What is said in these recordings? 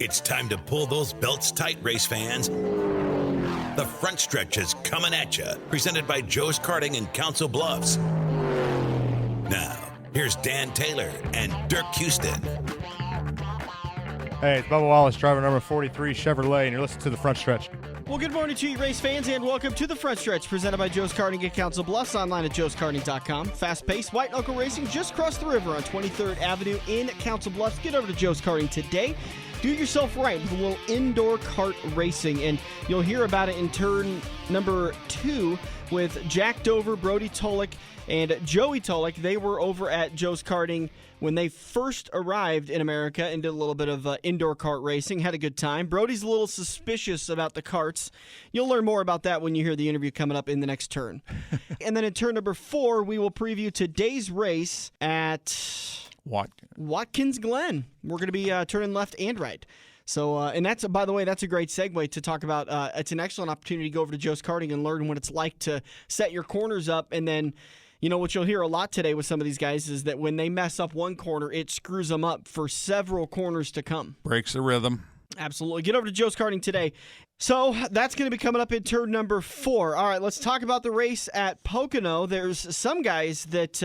It's time to pull those belts tight, race fans. The front stretch is coming at you, presented by Joe's Karting in Council Bluffs. Now, here's Dan Taylor and Dirk Houston. Hey, it's Bubba Wallace, driver number 43 Chevrolet, and you're listening to the front stretch. Well, good morning to you, race fans, and welcome to the front stretch, presented by Joe's Karting at Council Bluffs, online at joeskarting.com. Fast-paced, white-knuckle racing just across the river on 23rd Avenue in Council Bluffs. Get over to Joe's Karting today. Do yourself right with a little indoor kart racing, and you'll hear about it in turn number 2 with Jack Dover, Brodie Tulloch, and Joey Tulloch. They were over at Joe's Karting when they first arrived in America and did a little bit of indoor kart racing. Had a good time. Brodie's a little suspicious about the karts. You'll learn more about that when you hear the interview coming up in the next turn. And then in turn number 4, we will preview today's race at Watkins Glen. We're going to be turning left and right. So, and that's, by the way, that's a great segue to talk about. It's an excellent opportunity to go over to Joe's Karting and learn what it's like to set your corners up. And then, you know, what you'll hear a lot today with some of these guys is that when they mess up one corner, it screws them up for several corners to come. Breaks the rhythm. Absolutely. Get over to Joe's Karting today. So that's going to be coming up in turn number 4. All right, let's talk about the race at Pocono. There's some guys that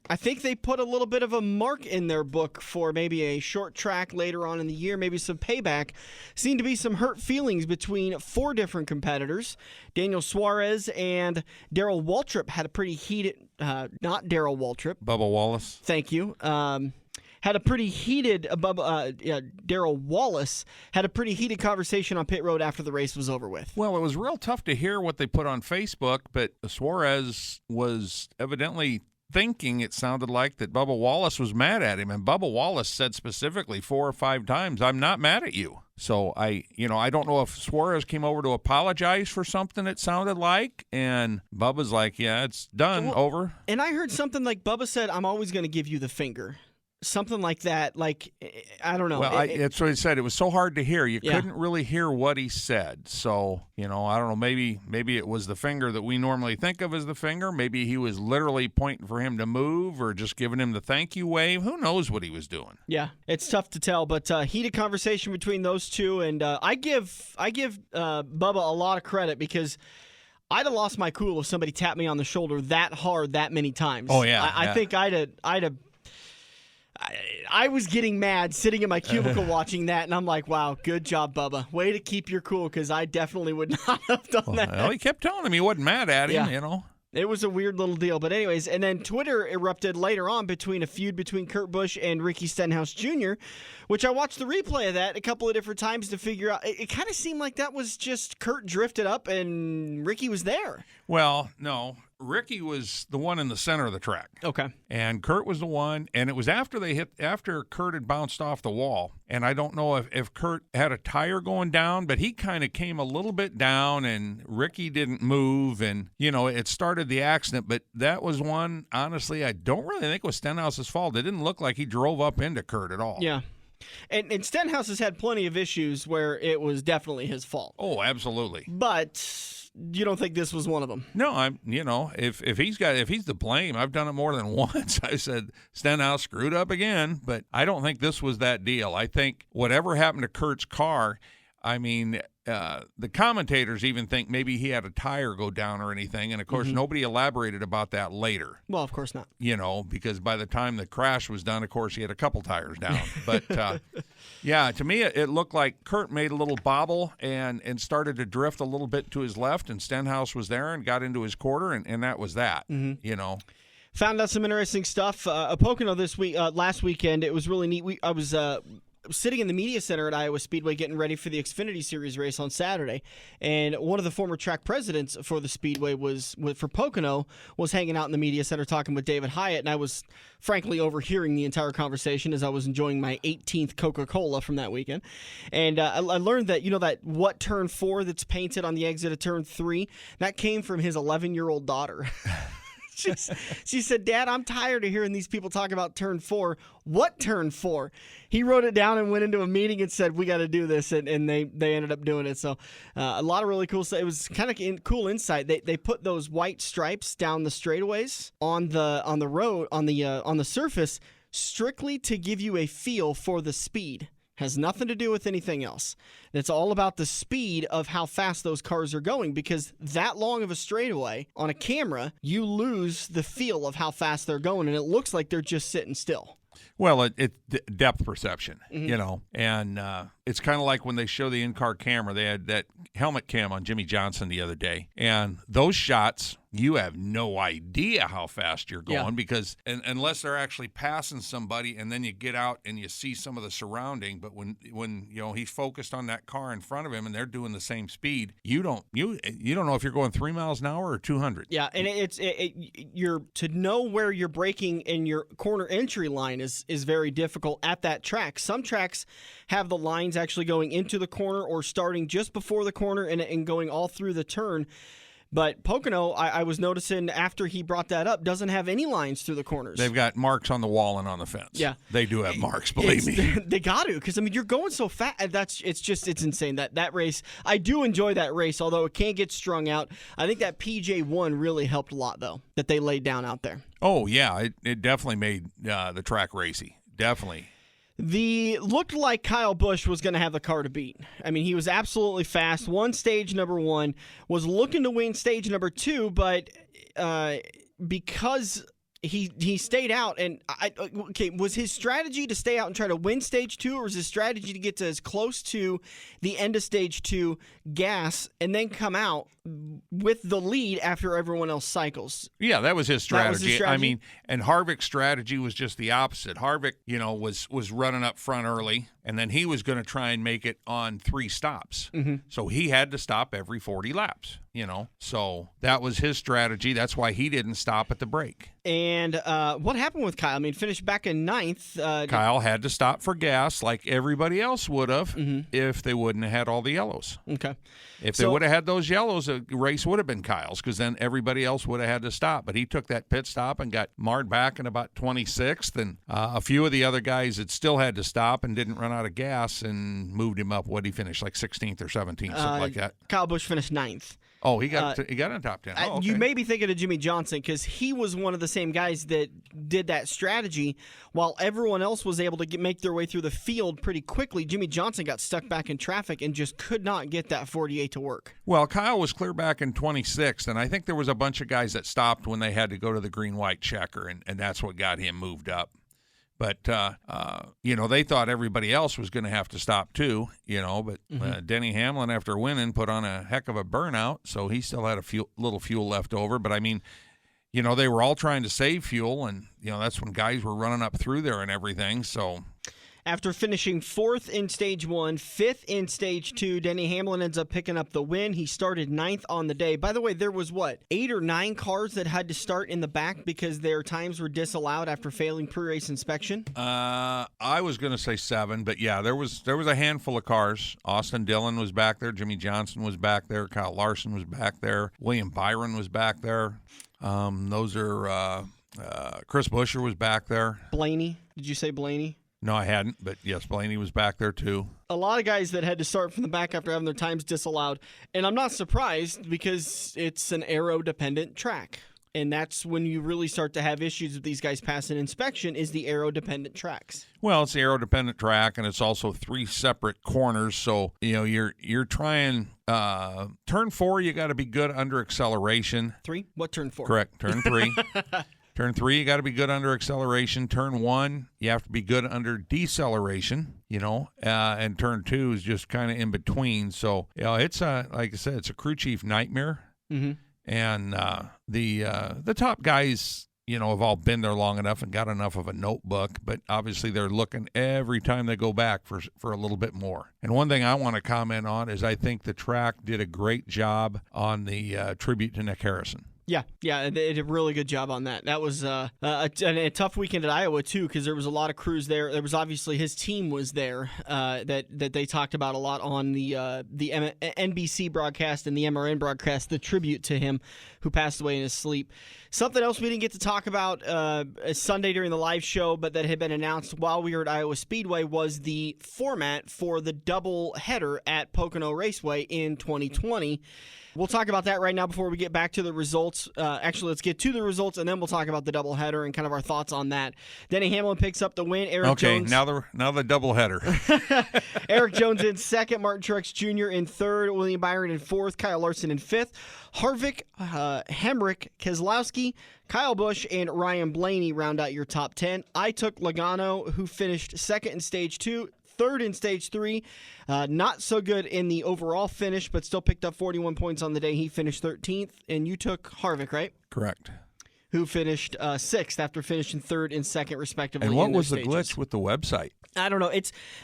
I think they put a little bit of a mark in their book for maybe a short track later on in the year, maybe some payback. Seemed to be some hurt feelings between 4 different competitors. Daniel Suarez and Darrell Waltrip had a pretty heated, not Darrell Waltrip. Bubba Wallace. Thank you. Had a pretty heated, Darrell Wallace had a pretty heated conversation on pit road after the race was over with. Well, it was real tough to hear what they put on Facebook, but Suarez was evidently thinking, it sounded like, that Bubba Wallace was mad at him, and Bubba Wallace said specifically 4 or 5 times, "I'm not mad at you." So I don't know if Suarez came over to apologize for something, it sounded like, and Bubba's like, "Yeah, it's done, over." And I heard something like Bubba said, "I'm always going to give you the finger." Something like that. Like, I don't know. Well, that's what he said. It was so hard to hear. You couldn't really hear what he said. So, I don't know. Maybe it was the finger that we normally think of as the finger. Maybe he was literally pointing for him to move or just giving him the thank you wave. Who knows what he was doing? Yeah, it's tough to tell. But heated conversation between those two. And I give Bubba a lot of credit because I'd have lost my cool if somebody tapped me on the shoulder that hard that many times. Oh, yeah. I think I'd have. I was getting mad sitting in my cubicle watching that, and I'm like, wow, good job, Bubba. Way to keep your cool, because I definitely would not have done that. Well, he kept telling him he wasn't mad at him, It was a weird little deal. But anyways, and then Twitter erupted later on between a feud between Kurt Busch and Ricky Stenhouse Jr., which I watched the replay of that a couple of different times to figure out. It kind of seemed like that was just Kurt drifted up and Ricky was there. Well, no. Ricky was the one in the center of the track. Okay. And Kurt was the one, and it was after Kurt had bounced off the wall. And I don't know if Kurt had a tire going down, but he kind of came a little bit down, and Ricky didn't move, and, it started the accident. But that was one, honestly, I don't really think it was Stenhouse's fault. It didn't look like he drove up into Kurt at all. Yeah. And Stenhouse has had plenty of issues where it was definitely his fault. Oh, absolutely. But you don't think this was one of them? No, if he's the blame, I've done it more than once. I said Stenhouse screwed up again, but I don't think this was that deal. I think whatever happened to Kurt's car, the commentators even think maybe he had a tire go down or anything, and of course nobody elaborated about that later. Well, of course not. Because by the time the crash was done, of course he had a couple tires down. But yeah, to me it looked like Kurt made a little bobble and started to drift a little bit to his left, and Stenhouse was there and got into his quarter, and that was that. Found out some interesting stuff. Pocono last weekend, it was really neat. I was sitting in the media center at Iowa Speedway getting ready for the Xfinity Series race on Saturday, and one of the former track presidents for the Speedway for Pocono was hanging out in the media center talking with David Hyatt, and I was frankly overhearing the entire conversation as I was enjoying my 18th Coca-Cola from that weekend. And I learned that, that what turn 4 that's painted on the exit of turn 3, that came from his 11-year-old daughter. She said, "Dad, I'm tired of hearing these people talk about turn 4. What turn 4? He wrote it down and went into a meeting and said, "We got to do this," and they ended up doing it. So a lot of really cool stuff. It was kind of cool insight. They put those white stripes down the straightaways on the road on the surface strictly to give you a feel for the speed. Has nothing to do with anything else. It's all about the speed of how fast those cars are going, because that long of a straightaway on a camera, you lose the feel of how fast they're going, and it looks like they're just sitting still. Well, it's depth perception, and it's kind of like when they show the in-car camera. They had that helmet cam on Jimmy Johnson the other day, and those shots, you have no idea how fast you're going because unless they're actually passing somebody, and then you get out and you see some of the surrounding. But when he's focused on that car in front of him and they're doing the same speed, you don't know if you're going 3 miles an hour or 200. Yeah, and you're to know where you're braking in your corner entry line is very difficult at that track. Some tracks have the lines actually going into the corner or starting just before the corner and going all through the turn. But Pocono, I was noticing after he brought that up, doesn't have any lines through the corners. They've got marks on the wall and on the fence. Yeah. They do have marks, believe me. They got to, because, you're going so fast. It's insane. That race, I do enjoy that race, although it can get strung out. I think that PJ1 really helped a lot, though, that they laid down out there. Oh, yeah. It definitely made the track racy. Definitely. Looked like Kyle Busch was going to have the car to beat. He was absolutely fast. Won stage number 1, was looking to win stage number 2, but because he stayed out, and was his strategy to stay out and try to win stage 2, or was his strategy to get to as close to the end of stage 2, gas, and then come out with the lead after everyone else cycles? Yeah, that was his strategy. That was his strategy? And Harvick's strategy was just the opposite. Harvick, was running up front early, and then he was going to try and make it on 3 stops. Mm-hmm. So he had to stop every 40 laps, So that was his strategy. That's why he didn't stop at the break. And what happened with Kyle? Finished back in 9th. Kyle had to stop for gas like everybody else would have if they wouldn't have had all the yellows. Okay. If they would have had those yellows, the race would have been Kyle's, because then everybody else would have had to stop. But he took that pit stop and got marred back in about 26th, and a few of the other guys that still had to stop and didn't run out of gas and moved him up. What did he finish, like 16th or 17th, something like that? Kyle Busch finished 9th. Oh, he got in top 10. Oh, okay. You may be thinking of Jimmy Johnson, because he was one of the same guys that did that strategy. While everyone else was able to make their way through the field pretty quickly, Jimmy Johnson got stuck back in traffic and just could not get that 48 to work. Well, Kyle was clear back in 26th, and I think there was a bunch of guys that stopped when they had to go to the green-white checker, and that's what got him moved up. But, they thought everybody else was going to have to stop too, but Denny Hamlin, after winning, put on a heck of a burnout, so he still had a little fuel left over. But, they were all trying to save fuel, and, that's when guys were running up through there and everything, so... After finishing 4th in Stage 1, 5th in Stage 2, Denny Hamlin ends up picking up the win. He started 9th on the day. By the way, there was, 8 or 9 cars that had to start in the back because their times were disallowed after failing pre-race inspection? I was going to say 7, but yeah, there was a handful of cars. Austin Dillon was back there. Jimmy Johnson was back there. Kyle Larson was back there. William Byron was back there. Those are Chris Buescher was back there. Blaney. Did you say Blaney? No, I hadn't, but yes, Blaney was back there too. A lot of guys that had to start from the back after having their times disallowed, and I'm not surprised because it's an aero-dependent track, and that's when you really start to have issues with these guys passing inspection, is the aero-dependent tracks. Well, it's the aero-dependent track, and it's also 3 separate corners, so you're trying turn 4. You got to be good under acceleration. 3? What turn 4? Correct, turn 3. Turn 3, you got to be good under acceleration. Turn 1, you have to be good under deceleration, and turn 2 is just kind of in between. So, it's like I said, it's a crew chief nightmare. Mm-hmm. And the top guys, have all been there long enough and got enough of a notebook, but obviously they're looking every time they go back for a little bit more. And one thing I want to comment on is I think the track did a great job on the tribute to Nick Harrison. Yeah, they did a really good job on that. That was a tough weekend at Iowa, too, because there was a lot of crews there. There was obviously his team was there that they talked about a lot on the NBC broadcast and the MRN broadcast, the tribute to him who passed away in his sleep. Something else we didn't get to talk about Sunday during the live show, but that had been announced while we were at Iowa Speedway, was the format for the double header at Pocono Raceway in 2020. We'll talk about that right now before we get back to the results. Actually, let's get to the results, and then we'll talk about the doubleheader and kind of our thoughts on that. Denny Hamlin picks up the win. Eric Jones. Now the doubleheader. Eric Jones in second, Martin Truex Jr. in third, William Byron in fourth, Kyle Larson in fifth, Harvick, Hemrick, Keselowski, Kyle Busch, and Ryan Blaney round out your top 10. I took Logano, who finished second in stage 2, third in stage 3. Not so good in the overall finish, but still picked up 41 points on the day. He finished 13th. And you took Harvick, right? Correct. Who finished sixth after finishing third and second, respectively. And what was the glitch with the website? I don't know.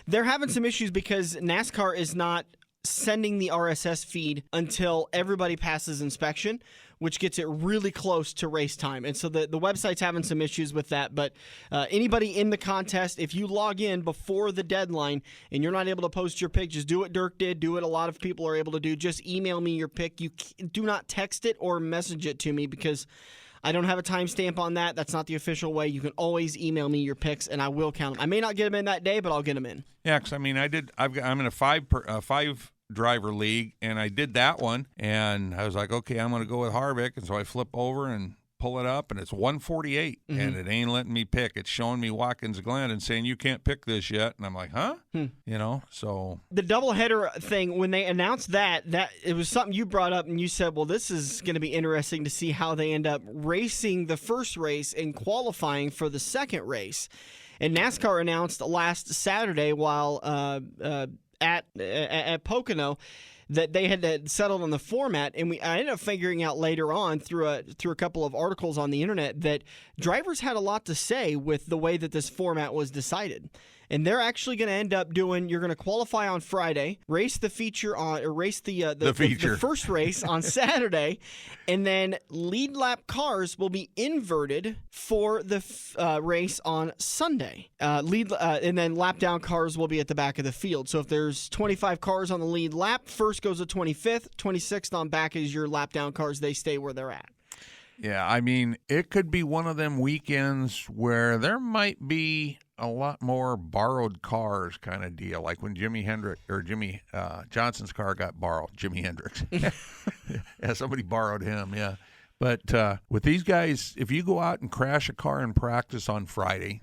They're having some issues because NASCAR is not sending the RSS feed until everybody passes inspection, which gets it really close to race time. And so the website's having some issues with that. But anybody in the contest, if you log in before the deadline and you're not able to post your pick, just do what Dirk did, do what a lot of people are able to do. Just email me your pick. You do not text it or message it to me because I don't have a timestamp on that. That's not the official way. You can always email me your picks, and I will count them. I may not get them in that day, but I'll get them in. Yeah, because I'm in a five driver league, and I did that one, and I was like, okay, I'm going to go with Harvick, and so I flip over and pull it up, and it's 148, and it ain't letting me pick. It's showing me Watkins Glen and saying you can't pick this yet, and I'm like, huh? So the doubleheader thing, when they announced that it was something you brought up, and you said, well, this is going to be interesting to see how they end up racing the first race and qualifying for the second race. And NASCAR announced last Saturday while at Pocono that they had settled on the format, and I ended up figuring out later on through a couple of articles on the internet that drivers had a lot to say with the way that this format was decided. And they're actually going to end up doing, you're going to qualify on Friday, race the feature on, or race the first race on Saturday, and then lead lap cars will be inverted for the race on Sunday. And then lap down cars will be at the back of the field. So if there's 25 cars on the lead lap, first goes to 25th, 26th on back is your lap down cars. They stay where they're at. Yeah, I mean, it could be one of them weekends where there might be a lot more borrowed cars kind of deal, like when Jimi Johnson's car got borrowed. Jimi Hendrix. Yeah, somebody borrowed him, yeah. But with these guys, if you go out and crash a car in practice on Friday,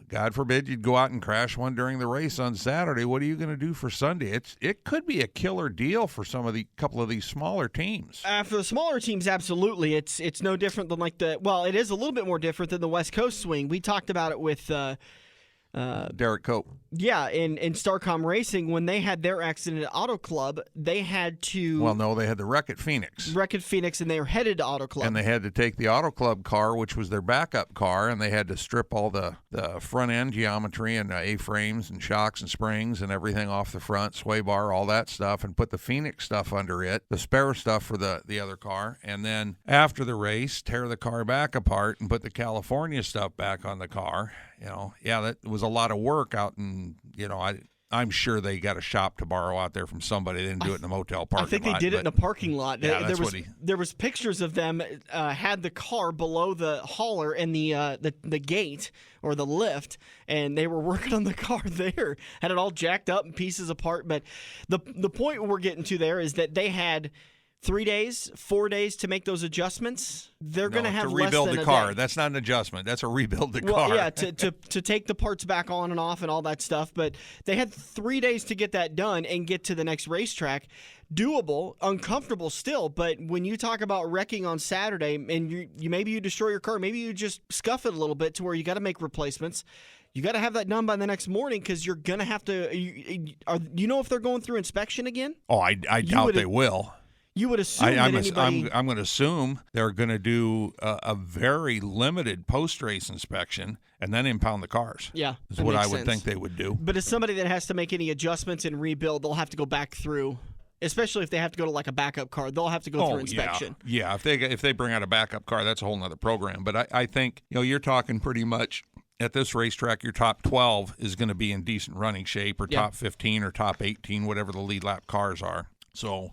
God forbid you'd go out and crash one during the race on Saturday, what are you going to do for Sunday? It could be a killer deal for couple of these smaller teams. For the smaller teams, absolutely. It's no different than it is a little bit more different than the West Coast swing. We talked about it with Derek Cope. Yeah, in Starcom Racing, when they had their accident at Auto Club, they had to... Well, no, they had the wreck at Phoenix. And they were headed to Auto Club. And they had to take the Auto Club car, which was their backup car, and they had to strip all the front-end geometry and A-frames and shocks and springs and everything off the front, sway bar, all that stuff, and put the Phoenix stuff under it, the spare stuff for the other car, and then after the race, tear the car back apart and put the California stuff back on the car. That was a lot of work out in, I'm sure they got a shop to borrow out there from somebody. They didn't do it in a motel parking lot. I think they did it in a parking lot. Yeah, there was pictures of them had the car below the hauler and the gate or the lift, and they were working on the car there. Had it all jacked up and pieces apart. But the point we're getting to there is that they had 3 days, 4 days to make those adjustments. They're going to have less rebuild than the a car. day. That's not an adjustment. That's a rebuild the Well, car. yeah, to take the parts back on and off and all that stuff. But they had 3 days to get that done and get to the next racetrack. Doable, uncomfortable still, but when you talk about wrecking on Saturday and you maybe you destroy your car, maybe you just scuff it a little bit to where you got to make replacements. You got to have that done by the next morning because you're going to have to. You know if they're going through inspection again? Oh, I doubt they will. You would assume I'm going to assume they're going to do a very limited post-race inspection and then impound the cars. Yeah, is what I would think they would do. But as somebody that has to make any adjustments and rebuild, they'll have to go back through. Especially if they have to go to like a backup car, they'll have to go through inspection. Yeah. If they bring out a backup car, that's a whole nother program. But I think you're talking pretty much. At this racetrack, your top 12 is going to be in decent running shape, or top 15 or top 18, whatever the lead lap cars are. So,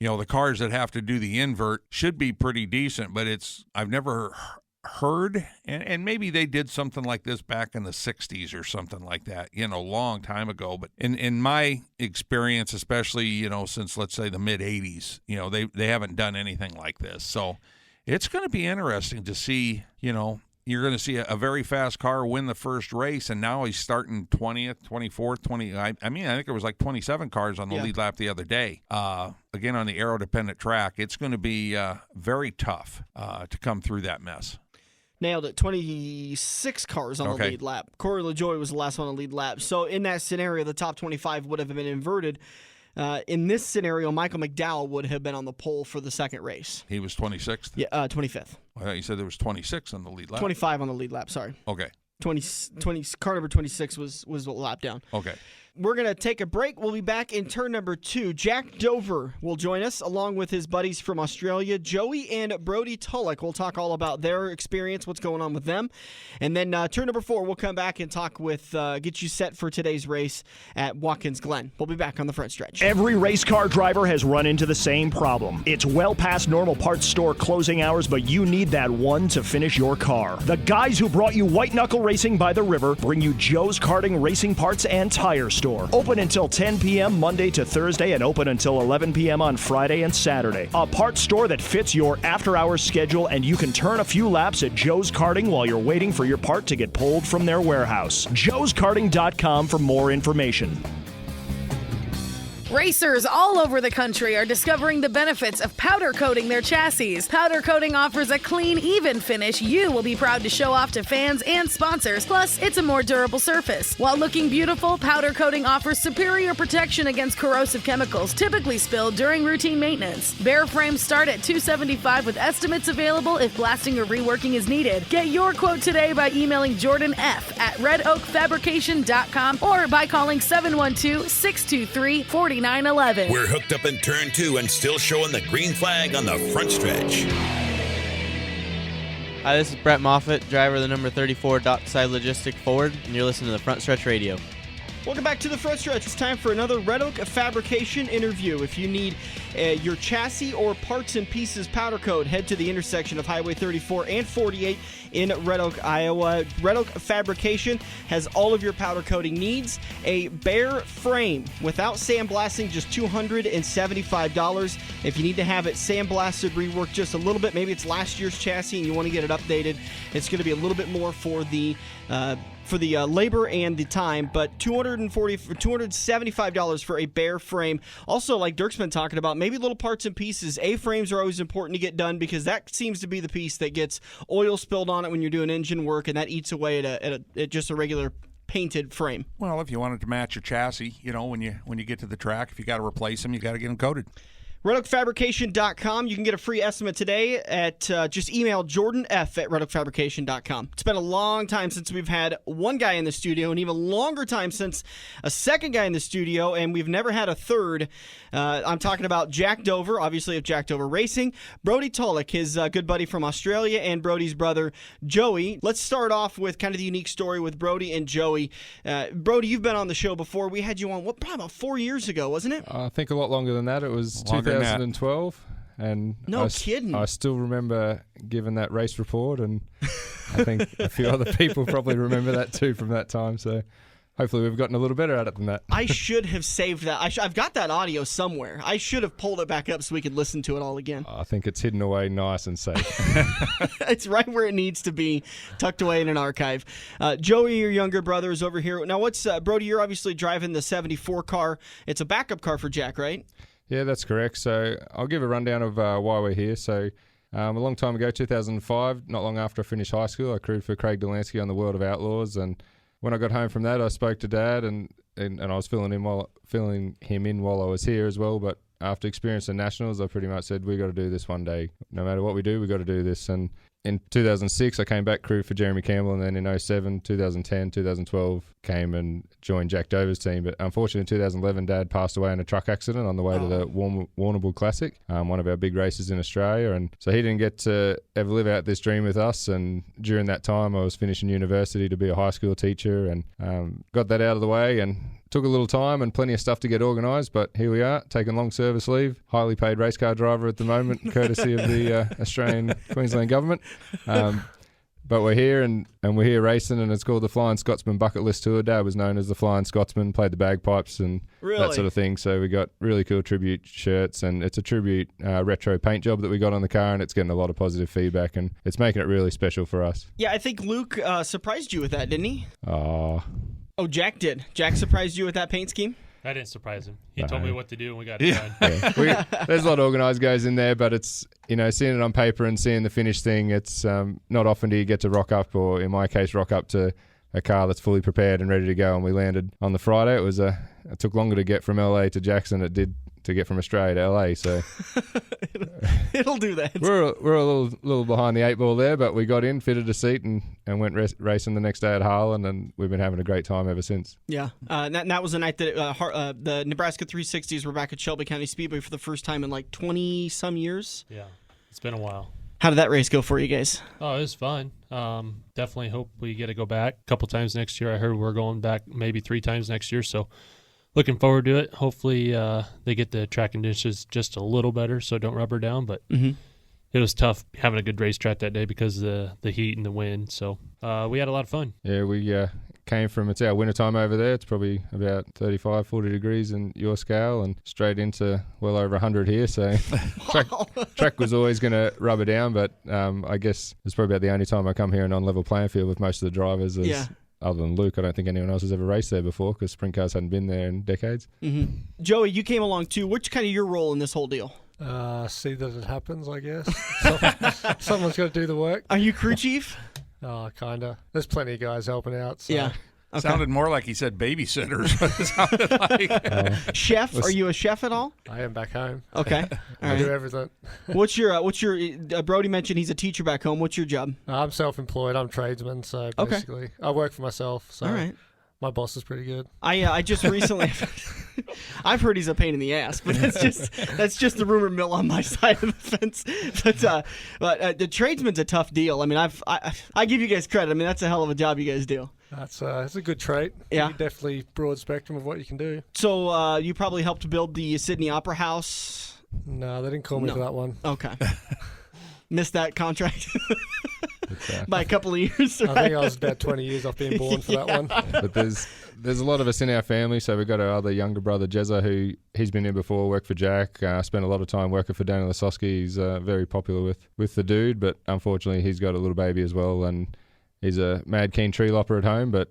the cars that have to do the invert should be pretty decent, but I've never heard, and maybe they did something like this back in the 60s or something like that, long time ago. But in my experience, especially, since, let's say, the mid-'80s, they haven't done anything like this. So it's going to be interesting to see, you're going to see a very fast car win the first race, and now he's starting 20th, 24th, 20. I think it was like 27 cars on the lead lap the other day. Again, on the aero-dependent track, it's going to be very tough to come through that mess. Nailed it. 26 cars on the lead lap. Corey LaJoie was the last one on the lead lap. So in that scenario, the top 25 would have been inverted. In this scenario, Michael McDowell would have been on the pole for the second race. He was 26th? Yeah, 25th. I thought you said there was 26 on the lead lap. 25 on the lead lap, sorry. Okay. 20 car number 26 was a lap down. Okay. We're going to take a break. We'll be back in turn number 2. Jack Dover will join us along with his buddies from Australia, Joey and Brodie Tulloch. We'll talk all about their experience, what's going on with them. And then turn number 4, we'll come back and talk with, get you set for today's race at Watkins Glen. We'll be back on the front stretch. Every race car driver has run into the same problem. It's well past normal parts store closing hours, but you need that one to finish your car. The guys who brought you White Knuckle Racing by the River bring you Joe's Karting Racing Parts and Tire Store. Open until 10 p.m. Monday to Thursday and open until 11 p.m. on Friday and Saturday. A parts store that fits your after-hours schedule, and you can turn a few laps at Joe's Karting while you're waiting for your part to get pulled from their warehouse. joeskarting.com for more information. Racers all over the country are discovering the benefits of powder coating their chassis. Powder coating offers a clean, even finish you will be proud to show off to fans and sponsors. Plus, it's a more durable surface. While looking beautiful, powder coating offers superior protection against corrosive chemicals typically spilled during routine maintenance. Bare frames start at $275 with estimates available if blasting or reworking is needed. Get your quote today by emailing Jordan F. at redoakfabrication.com or by calling 712-623-4911. We're hooked up in turn 2 and still showing the green flag on the front stretch. Hi, this is Brett Moffitt, driver of the number 34 Dockside Logistic Ford, and you're listening to the Front Stretch Radio. Welcome back to the front stretch. It's time for another Red Oak Fabrication interview. If you need your chassis or parts and pieces powder coat, head to the intersection of Highway 34 and 48 in Red Oak, Iowa. Red Oak Fabrication has all of your powder coating needs. A bare frame without sandblasting, just $275. If you need to have it sandblasted, reworked just a little bit, maybe it's last year's chassis and you want to get it updated, it's going to be a little bit more for the labor and the time, but $275 for a bare frame. Also, like Dirk's been talking about, maybe little parts and pieces. A-frames are always important to get done because that seems to be the piece that gets oil spilled on it when you're doing engine work, and that eats away at just a regular painted frame. Well, if you wanted to match your chassis, when you get to the track, if you got to replace them, you got to get them coated. RedOakFabrication.com. You can get a free estimate today at just email Jordan F at RedOakFabrication.com. It's been a long time since we've had one guy in the studio, and even longer time since a second guy in the studio, and we've never had a third. I'm talking about Jack Dover, obviously of Jack Dover Racing, Brodie Tulloch, his good buddy from Australia, and Brodie's brother, Joey. Let's start off with kind of the unique story with Brodie and Joey. Brodie, you've been on the show before. We had you on, probably about 4 years ago, wasn't it? I think a lot longer than that. It was 2012, and kidding. I still remember giving that race report, and I think a few other people probably remember that too from that time. So hopefully we've gotten a little better at it than that. I should have saved that. I've got that audio somewhere. I should have pulled it back up so we could listen to it all again. I think it's hidden away nice and safe. It's right where it needs to be, tucked away in an archive. Joey, your younger brother, is over here. Now, what's Brodie? You're obviously driving the 74 car. It's a backup car for Jack, right? Yeah, that's correct. So I'll give a rundown of why we're here. So a long time ago, 2005, not long after I finished high school, I crewed for Craig Delansky on the World of Outlaws. And when I got home from that, I spoke to Dad, and I was filling him in while I was here as well. But after experiencing nationals, I pretty much said, we got to do this one day. No matter what we do, we got to do this. And in 2006, I came back crew for Jeremy Campbell, and then in 07, 2010, 2012, came and joined Jack Dover's team. But unfortunately, in 2011, Dad passed away in a truck accident on the way to the Warrnambool Classic, one of our big races in Australia. And so he didn't get to ever live out this dream with us. And during that time, I was finishing university to be a high school teacher, and got that out of the way, and took a little time and plenty of stuff to get organised, but here we are, taking long service leave, highly paid race car driver at the moment, courtesy of the Australian Queensland government. But we're here and we're here racing, and it's called the Flying Scotsman Bucket List Tour. Dad was known as the Flying Scotsman, played the bagpipes and that sort of thing. So we got really cool tribute shirts, and it's a tribute retro paint job that we got on the car, and it's getting a lot of positive feedback, and it's making it really special for us. Yeah, I think Luke surprised you with that, didn't he? Oh, Jack did. Jack surprised you with that paint scheme? I didn't surprise him. He told me what to do, and we got it done. Yeah. There's a lot of organised goes in there, but it's, seeing it on paper and seeing the finished thing, it's not often do you get to rock up, or in my case, rock up to a car that's fully prepared and ready to go. And we landed on the Friday. It took longer to get from LA to Jackson than it did to get from Australia to LA. So it'll do that. We're a little behind the eight ball there, but we got in, fitted a seat, and went racing the next day at Harlan, and we've been having a great time ever since. Yeah, that was the night that the Nebraska 360s were back at Shelby County Speedway for the first time in like 20-some years. Yeah, it's been a while. How did that race go for you guys? Oh, it was fun. Definitely hope we get to go back a couple times next year. I heard we're going back maybe 3 times next year, so looking forward to it. Hopefully they get the track conditions just a little better so don't rubber down, but it was tough having a good racetrack that day because of the heat and the wind, so we had a lot of fun. Yeah, we came from, it's our winter time over there. It's probably about 35, 40 degrees in your scale, and straight into well over 100 here. So track was always going to rubber down, but I guess it's probably about the only time I come here in on-level playing field with most of the drivers. Other than Luke, I don't think anyone else has ever raced there before because sprint cars hadn't been there in decades. Joey, you came along too. What's kind of your role in this whole deal? See that it happens, I guess. Someone's got to do the work. Are you crew chief? Oh, kind of. There's plenty of guys helping out. So. Yeah. Okay. Sounded more like he said babysitters. What it sounded like. Chef? Are you a chef at all? I am back home. Okay. I do everything. What's your Brodie mentioned he's a teacher back home. What's your job? I'm self-employed. I'm tradesman, so basically I work for myself. So all right. My boss is pretty good. I just recently I've heard he's a pain in the ass, but that's just the rumor mill on my side of the fence. But the tradesman's a tough deal. I mean, I give you guys credit. I mean, that's a hell of a job you guys do. That's it's a good trait. Yeah, definitely broad spectrum of what you can do. So you probably helped build the Sydney Opera House. No, they didn't call me for that one. Okay. Missed that contract by a couple of years. Right? I think I was about 20 years off being born for that one. But there's a lot of us in our family. So we've got our other younger brother, Jezza, who he's been in before, worked for Jack, spent a lot of time working for Daniel Lasowski. He's very popular with the dude, but unfortunately he's got a little baby as well, and he's a mad keen tree lopper at home, but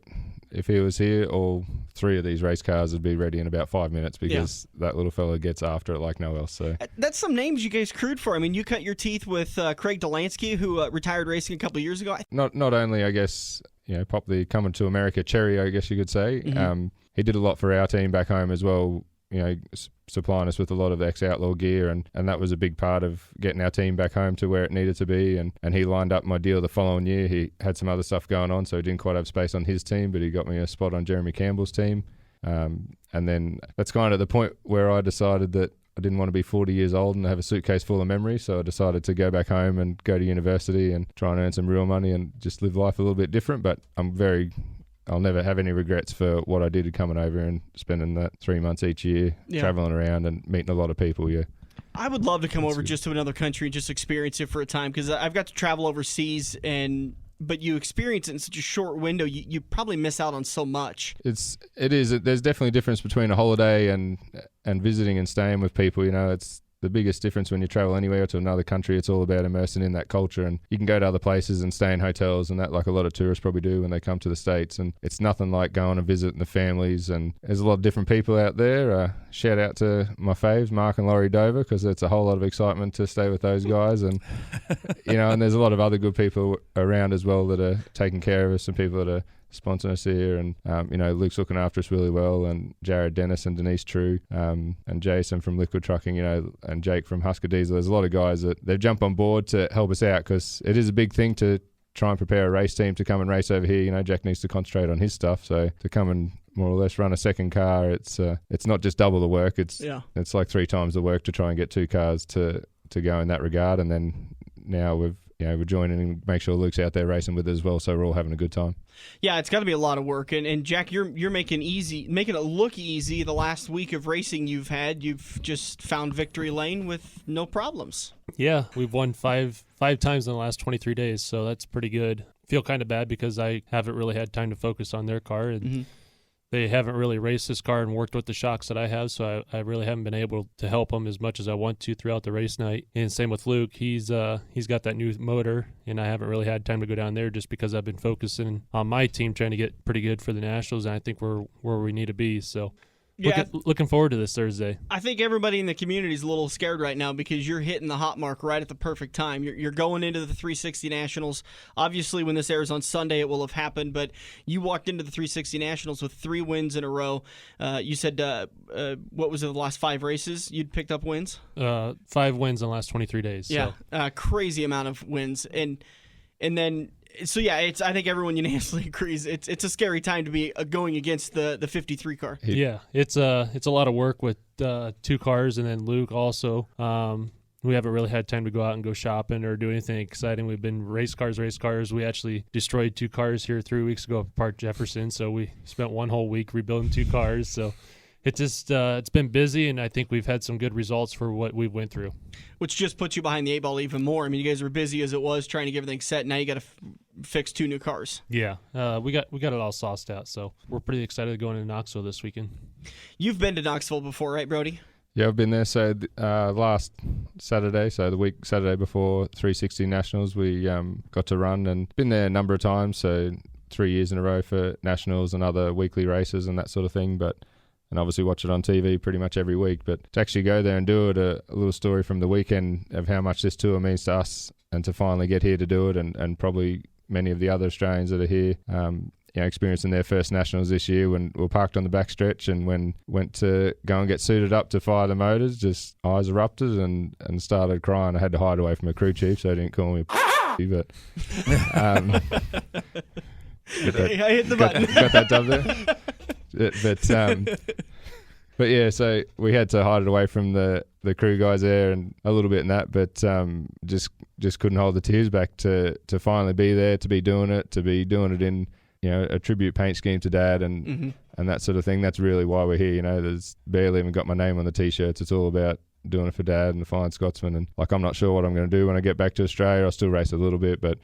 if he was here, all 3 of these race cars would be ready in about 5 minutes because that little fella gets after it like no else. So that's some names you guys crewed for. I mean, you cut your teeth with Craig Delansky, who retired racing a couple of years ago. Not only, I guess, pop the coming to America cherry, I guess you could say. He did a lot for our team back home as well. Supplying us with a lot of ex-outlaw gear, and that was a big part of getting our team back home to where it needed to be. And he lined up my deal the following year. He had some other stuff going on, so he didn't quite have space on his team, but he got me a spot on Jeremy Campbell's team. And then that's kind of the point where I decided that I didn't want to be 40 years old and have a suitcase full of memories, so I decided to go back home and go to university and try and earn some real money and just live life a little bit different. But I'll never have any regrets for what I did coming over and spending that 3 months each year traveling around and meeting a lot of people. Yeah, I would love to come over just to another country and just experience it for a time, because I've got to travel overseas, but you experience it in such a short window, you probably miss out on so much. It is. There's definitely a difference between a holiday and visiting and staying with people. It's the biggest difference when you travel anywhere to another country. It's all about immersing in that culture, and you can go to other places and stay in hotels and that, like a lot of tourists probably do when they come to the States, and it's nothing like going and visiting the families. And there's a lot of different people out there. Shout out to my faves, Mark and Laurie Dover, because it's a whole lot of excitement to stay with those guys. And and there's a lot of other good people around as well that are taking care of us, and people that are sponsoring us here, and Luke's looking after us really well, and Jared Dennis and Denise True, and Jason from Liquid Trucking, and Jake from Husker Diesel. There's a lot of guys that they've jumped on board to help us out, because it is a big thing to try and prepare a race team to come and race over here. Jack needs to concentrate on his stuff, so to come and more or less run a second car, it's not just double the work, it's like 3 times the work to try and get 2 cars to go in that regard. And then now we're joining and make sure Luke's out there racing with us as well, so we're all having a good time. Yeah, it's got to be a lot of work, and Jack, you're making it look easy. The last week of racing you've just found victory lane with no problems. Yeah, we've won five times in the last 23 days, so that's pretty good. feel kind of bad because I haven't really had time to focus on their car, and they haven't really raced this car and worked with the shocks that I have, so I really haven't been able to help them as much as I want to throughout the race night. And same with Luke. He's got that new motor, and I haven't really had time to go down there just because I've been focusing on my team trying to get pretty good for the Nationals, and I think we're where we need to be. So looking forward to this Thursday. I think everybody in the community is a little scared right now because you're hitting the hot mark right at the perfect time. You're going into the 360 Nationals. Obviously, when this airs on Sunday, it will have happened, but you walked into the 360 Nationals with 3 wins in a row. You said, what was it, the last 5 races you'd picked up wins? 5 wins in the last 23 days. Yeah, so. Crazy amount of wins. And then... So yeah, I think everyone unanimously agrees it's a scary time to be going against the 53 car. Yeah, it's a lot of work with 2 cars, and then Luke also. We haven't really had time to go out and go shopping or do anything exciting. We've been race cars. We actually destroyed 2 cars here 3 weeks ago at Park Jefferson, so we spent one whole week rebuilding 2 cars. So it's just it's been busy, and I think we've had some good results for what we went through. Which just puts you behind the 8 ball even more. I mean, you guys were busy as it was trying to get everything set. Now you got to fix 2 new cars. Yeah, we got it all sauced out, so we're pretty excited going into Knoxville this weekend. You've been to Knoxville before, right, Brodie? Yeah, I've been there. So last Saturday, so the week Saturday before 360 Nationals, we got to run and been there a number of times. So 3 years in a row for Nationals and other weekly races and that sort of thing. And obviously watch it on TV pretty much every week. But to actually go there and do it, a little story from the weekend of how much this tour means to us, and to finally get here to do it, and probably many of the other Australians that are here, experiencing their first Nationals this year, when we were parked on the back stretch and when went to go and get suited up to fire the motors, just eyes erupted and started crying. I had to hide away from a crew chief so he didn't call me a but I hit the button. Got that dub there. But yeah, so we had to hide it away from the crew guys there and a little bit in that, but just couldn't hold the tears back to finally be there, to be doing it in a tribute paint scheme to Dad and that sort of thing. That's really why we're here. There's barely even got my name on the t-shirts. It's all about doing it for Dad and the Flying Scotsman. And I'm not sure what I'm going to do when I get back to Australia. I'll still race a little bit, but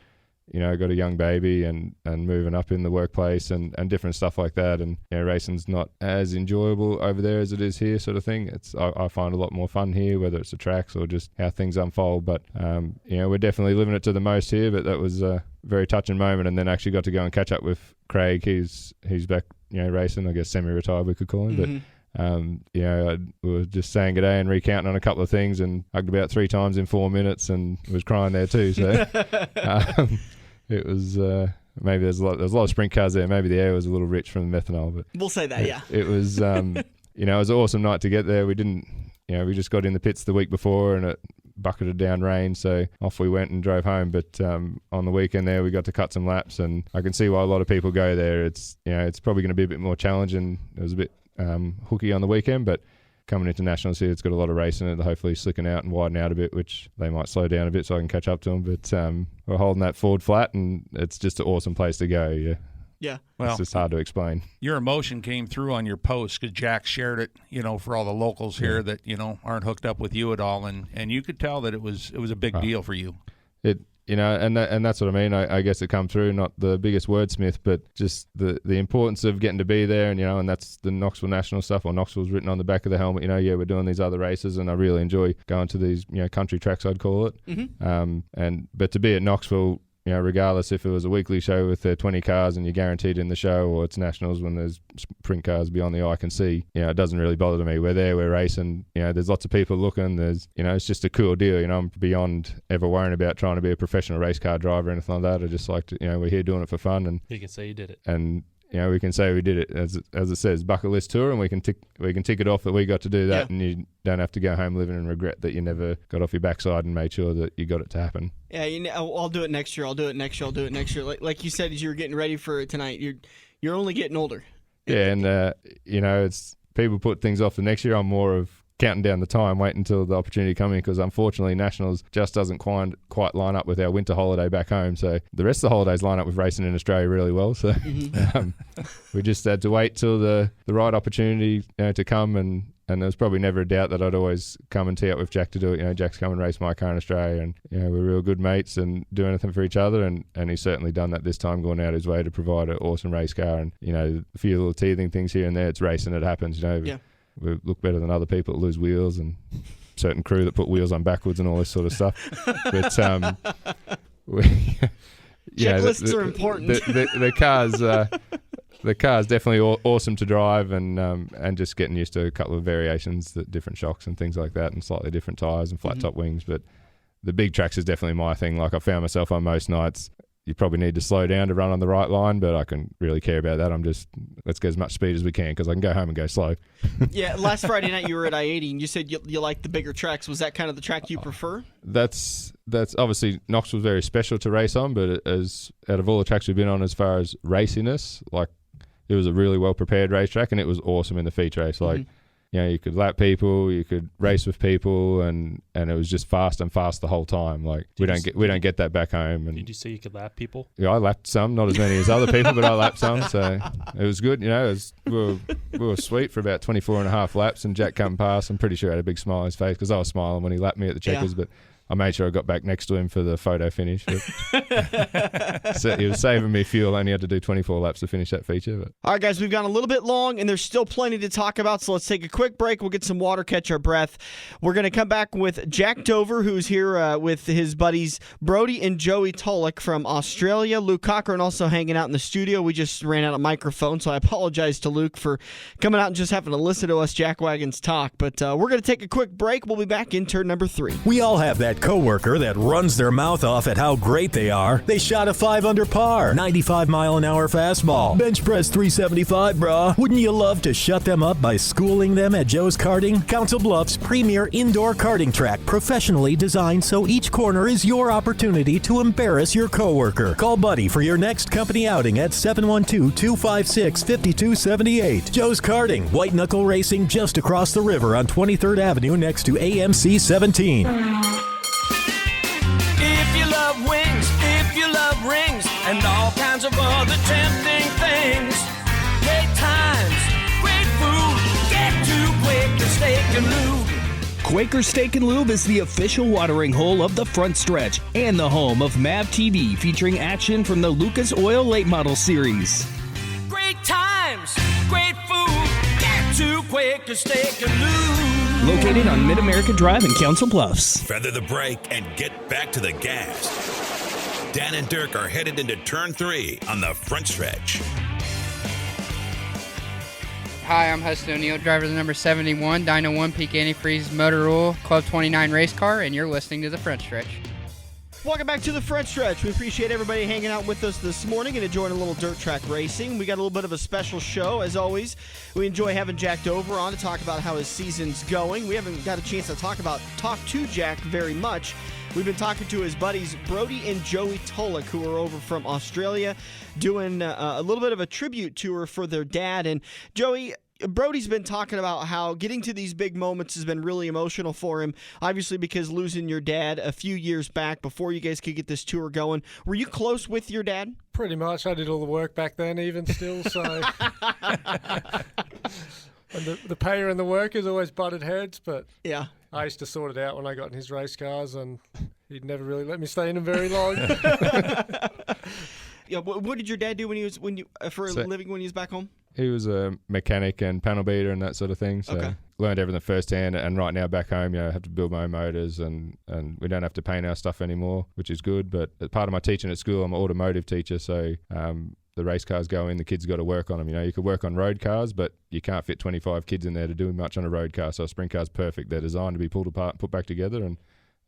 got a young baby and moving up in the workplace and different stuff like that. And racing's not as enjoyable over there as it is here, sort of thing. I find a lot more fun here, whether it's the tracks or just how things unfold. But we're definitely living it to the most here. But that was a very touching moment, and then actually got to go and catch up with Craig. He's back, racing. I guess semi-retired we could call him, but. I was just saying g'day and recounting on a couple of things, and hugged about 3 times in 4 minutes, and was crying there too. So it was maybe there's a lot of sprint cars there. Maybe the air was a little rich from the methanol, but we'll say that. It was it was an awesome night to get there. We didn't we just got in the pits the week before and it bucketed down rain, so off we went and drove home. But on the weekend there, we got to cut some laps, and I can see why a lot of people go there. It's it's probably going to be a bit more challenging. It was a bit hooky on the weekend, but coming into Nationals here, it's got a lot of race in it, hopefully slicking out and widen out a bit, which they might slow down a bit so I can catch up to them. But we're holding that Ford flat, and it's just an awesome place to go. Yeah. Well, it's just hard to explain. Your emotion came through on your post because Jack shared it, for all the locals here that, aren't hooked up with you at all. And you could tell that it was a big deal for you. And that's what I mean. I guess it come through, not the biggest wordsmith, but just the importance of getting to be there, and that's the Knoxville National stuff, or Knoxville's written on the back of the helmet. We're doing these other races, and I really enjoy going to these, country tracks, I'd call it. But to be at Knoxville, regardless if it was a weekly show with 20 cars and you're guaranteed in the show, or it's Nationals when there's sprint cars beyond the eye can see, it doesn't really bother me. We're there, we're racing, there's lots of people looking, there's, it's just a cool deal. I'm beyond ever worrying about trying to be a professional race car driver or anything like that. I just like to, we're here doing it for fun. And you can say you did it. And we can say we did it, as it says, bucket list tour, and we can tick it off that we got to do that, and you don't have to go home living in regret that you never got off your backside and made sure that you got it to happen. Yeah, I'll do it next year. I'll do it next year. Like you said, as you were getting ready for tonight, you're only getting older. Yeah, and it's people put things off the next year. I'm more of counting down the time, waiting until the opportunity coming, because unfortunately Nationals just doesn't quite line up with our winter holiday back home. So the rest of the holidays line up with racing in Australia really well. So we just had to wait till the right opportunity to come, and there was probably never a doubt that I'd always come and tee up with Jack to do it. Jack's come and race my car in Australia, and we're real good mates and do anything for each other, and he's certainly done that this time, going out his way to provide an awesome race car. And a few little teething things here and there. It's racing, it happens. Yeah. We look better than other people that lose wheels, and certain crew that put wheels on backwards and all this sort of stuff. But checklists are important. The car's definitely awesome to drive, and just getting used to a couple of variations, different shocks and things like that, and slightly different tyres and flat top wings. But the big tracks is definitely my thing. Like, I found myself on most nights, you probably need to slow down to run on the right line, but I can really care about that. I'm just, let's get as much speed as we can, because I can go home and go slow. Yeah, last Friday night you were at I-80, and you said you like the bigger tracks. Was that kind of the track you prefer? That's obviously, Knoxville's very special to race on, but as out of all the tracks we've been on as far as raciness, like, it was a really well-prepared racetrack, and it was awesome in the feature race. Like, you could lap people, you could race with people, and it was just fast and fast the whole time. Like, we don't get that back home. And did you say you could lap people? Yeah, I lapped some, not as many as other people, but I lapped some. So it was good. We were sweet for about 24 and a half laps, and Jack come past. I'm pretty sure he had a big smile on his face, because I was smiling when he lapped me at the checkers, but I made sure I got back next to him for the photo finish. So he was saving me fuel. I only had to do 24 laps to finish that feature. But. All right, guys, we've gone a little bit long, and there's still plenty to talk about, so let's take a quick break. We'll get some water, catch our breath. We're going to come back with Jack Dover, who's here with his buddies Brodie and Joey Tulloch from Australia. Luke Cochran also hanging out in the studio. We just ran out of microphone, so I apologize to Luke for coming out and just having to listen to us jackwagons talk. But we're going to take a quick break. We'll be back in turn number 3. We all have that coworker that runs their mouth off at how great they are. They shot a 5 under par, 95-mile-an-hour fastball, bench press 375, brah. Wouldn't you love to shut them up by schooling them at Joe's Karting? Council Bluffs' premier indoor karting track, professionally designed so each corner is your opportunity to embarrass your coworker. Call Buddy for your next company outing at 712-256-5278. Joe's Karting, white knuckle racing just across the river on 23rd Avenue next to AMC 17. If you love rings and all kinds of other tempting things, great times, great food, get to Quaker Steak and Lube. Quaker Steak and Lube is the official watering hole of the front stretch and the home of MAV TV, featuring action from the Lucas Oil Late Model Series. Great times, great food, get to Quaker Steak and Lube. Located on Mid-America Drive in Council Bluffs. Feather the brake and get back to the gas. Dan and Dirk are headed into turn 3 on the front stretch. Hi, I'm Hudson O'Neill, driver of the number 71, Dyno 1 Peak Antifreeze Motor Oil Club 29 race car, and you're listening to the front stretch. Welcome back to the front stretch. We appreciate everybody hanging out with us this morning and enjoying a little dirt track racing. We got a little bit of a special show, as always. We enjoy having Jack Dover on to talk about how his season's going. We haven't got a chance to talk to Jack very much. We've been talking to his buddies Brodie and Joey Tulloch, who are over from Australia, doing a little bit of a tribute tour for their dad. And Joey, Brodie's been talking about how getting to these big moments has been really emotional for him, obviously because losing your dad a few years back before you guys could get this tour going. Were you close with your dad? Pretty much. I did all the work back then even still, so... And the payer and the workers always butted heads, but yeah, I used to sort it out when I got in his race cars, and he'd never really let me stay in them very long. Yeah, what did your dad do when he was for a living when he was back home? He was a mechanic and panel beater and that sort of thing. So learned everything firsthand. And right now back home, I have to build my own motors, and we don't have to paint our stuff anymore, which is good. But as part of my teaching at school, I'm an automotive teacher, so the race cars go in, the kids got to work on them. You can work on road cars, but you can't fit 25 kids in there to do much on a road car. So a sprint car's perfect. They're designed to be pulled apart, put back together,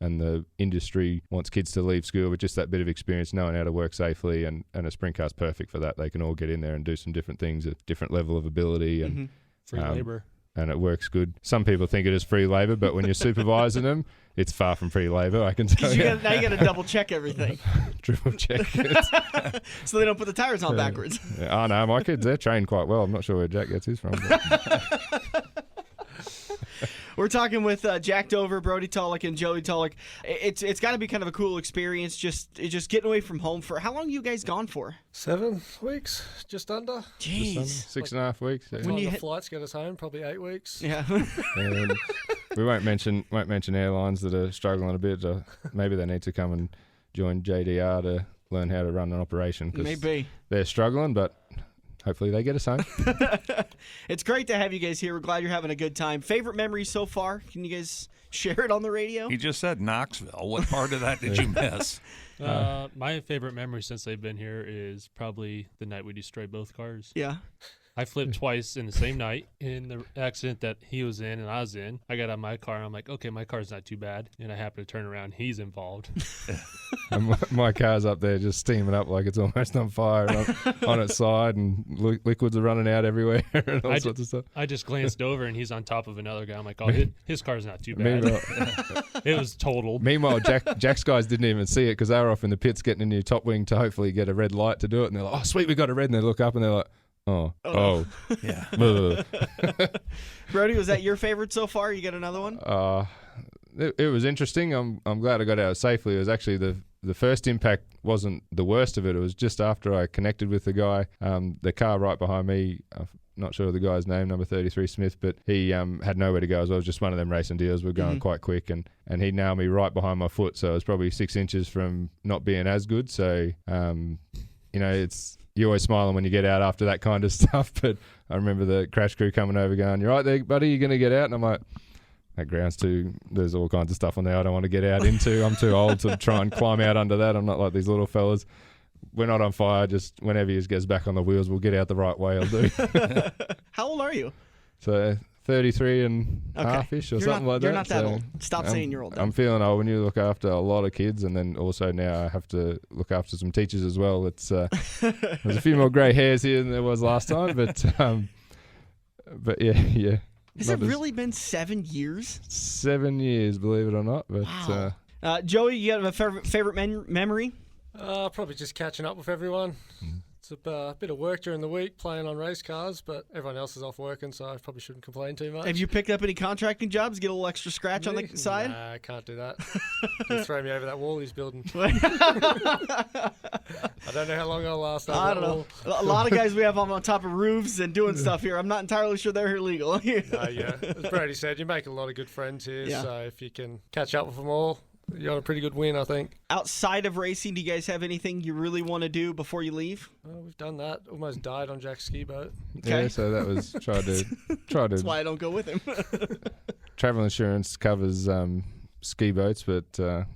and the industry wants kids to leave school with just that bit of experience, knowing how to work safely, and a sprint car's perfect for that. They can all get in there and do some different things at different level of ability and free labor. And it works good. Some people think it is free labor, but when you're supervising them, it's far from free labor, I can tell you. Now you got to double check everything. Triple check. So they don't put the tires on backwards. Yeah. Oh, no, my kids, they're trained quite well. I'm not sure where Jack gets his from. We're talking with Jack Dover, Brodie Tulloch, and Joey Tulloch. It's got to be kind of a cool experience just getting away from home. For how long are you guys gone for? 7 weeks, just under. Jeez. 6.5 weeks. Yeah. When the flights get us home, probably 8 weeks. Yeah. And we won't mention airlines that are struggling a bit. Maybe they need to come and join JDR to learn how to run an operation. Maybe. They're struggling, but hopefully they get us home. It's great to have you guys here. We're glad you're having a good time. Favorite memory so far? Can you guys share it on the radio? He just said Knoxville. What part of that did you miss? My favorite memory since they've been here is probably the night we destroyed both cars. Yeah. I flipped twice in the same night in the accident that he was in and I was in. I got out of my car and I'm like, okay, my car's not too bad. And I happen to turn around. He's involved. And my car's up there just steaming up like it's almost on fire on its side, and liquids are running out everywhere and all sorts of stuff. I just glanced over and he's on top of another guy. I'm like, oh, his car's not too bad. It was totaled. Meanwhile, Jack's guys didn't even see it because they were off in the pits getting a new top wing to hopefully get a red light to do it. And they're like, oh, sweet, we got a red. And they look up and they're like, oh. Yeah. Brodie, was that your favorite so far? You got another one? It was interesting. I'm glad I got out safely. It was actually the first impact wasn't the worst of it. It was just after I connected with the guy. The car right behind me, I'm not sure of the guy's name, number 33 Smith, but he had nowhere to go as well. It was just one of them racing deals. We were going quite quick, and he nailed me right behind my foot. So it was probably 6 inches from not being as good. So, it's... You're always smiling when you get out after that kind of stuff, but I remember the crash crew coming over going, "You right there, buddy? You going to get out?" And I'm like, that ground's there's all kinds of stuff on there I don't want to get out into. I'm too old to try and climb out under that. I'm not like these little fellas. We're not on fire. Just whenever he gets back on the wheels, we'll get out the right way. I'll do. How old are you? So 33 and half-ish or something like that. You're not that old. Stop saying you're old. I'm feeling old when you look after a lot of kids, and then also now I have to look after some teachers as well. It's there's a few more grey hairs here than there was last time, but yeah. Has it really been 7 years? 7 years, believe it or not. But wow. Joey, you have a favorite memory? Probably just catching up with everyone. It's a bit of work during the week playing on race cars, but everyone else is off working, so I probably shouldn't complain too much. Have you picked up any contracting jobs? Get a little extra scratch on the side? Nah, I can't do that. You throw me over that wall he's building. I don't know how long I'll last. I don't know. A lot of guys we have on top of roofs and doing stuff here. I'm not entirely sure they're illegal. Yeah. As Brodie said, you make a lot of good friends here, so if you can catch up with them all, you're on a pretty good win, I think. Outside of racing, do you guys have anything you really want to do before you leave? Well, we've done that. Almost died on Jack's ski boat. Okay. Yeah, so that was try to. That's why I don't go with him. Travel insurance covers ski boats, but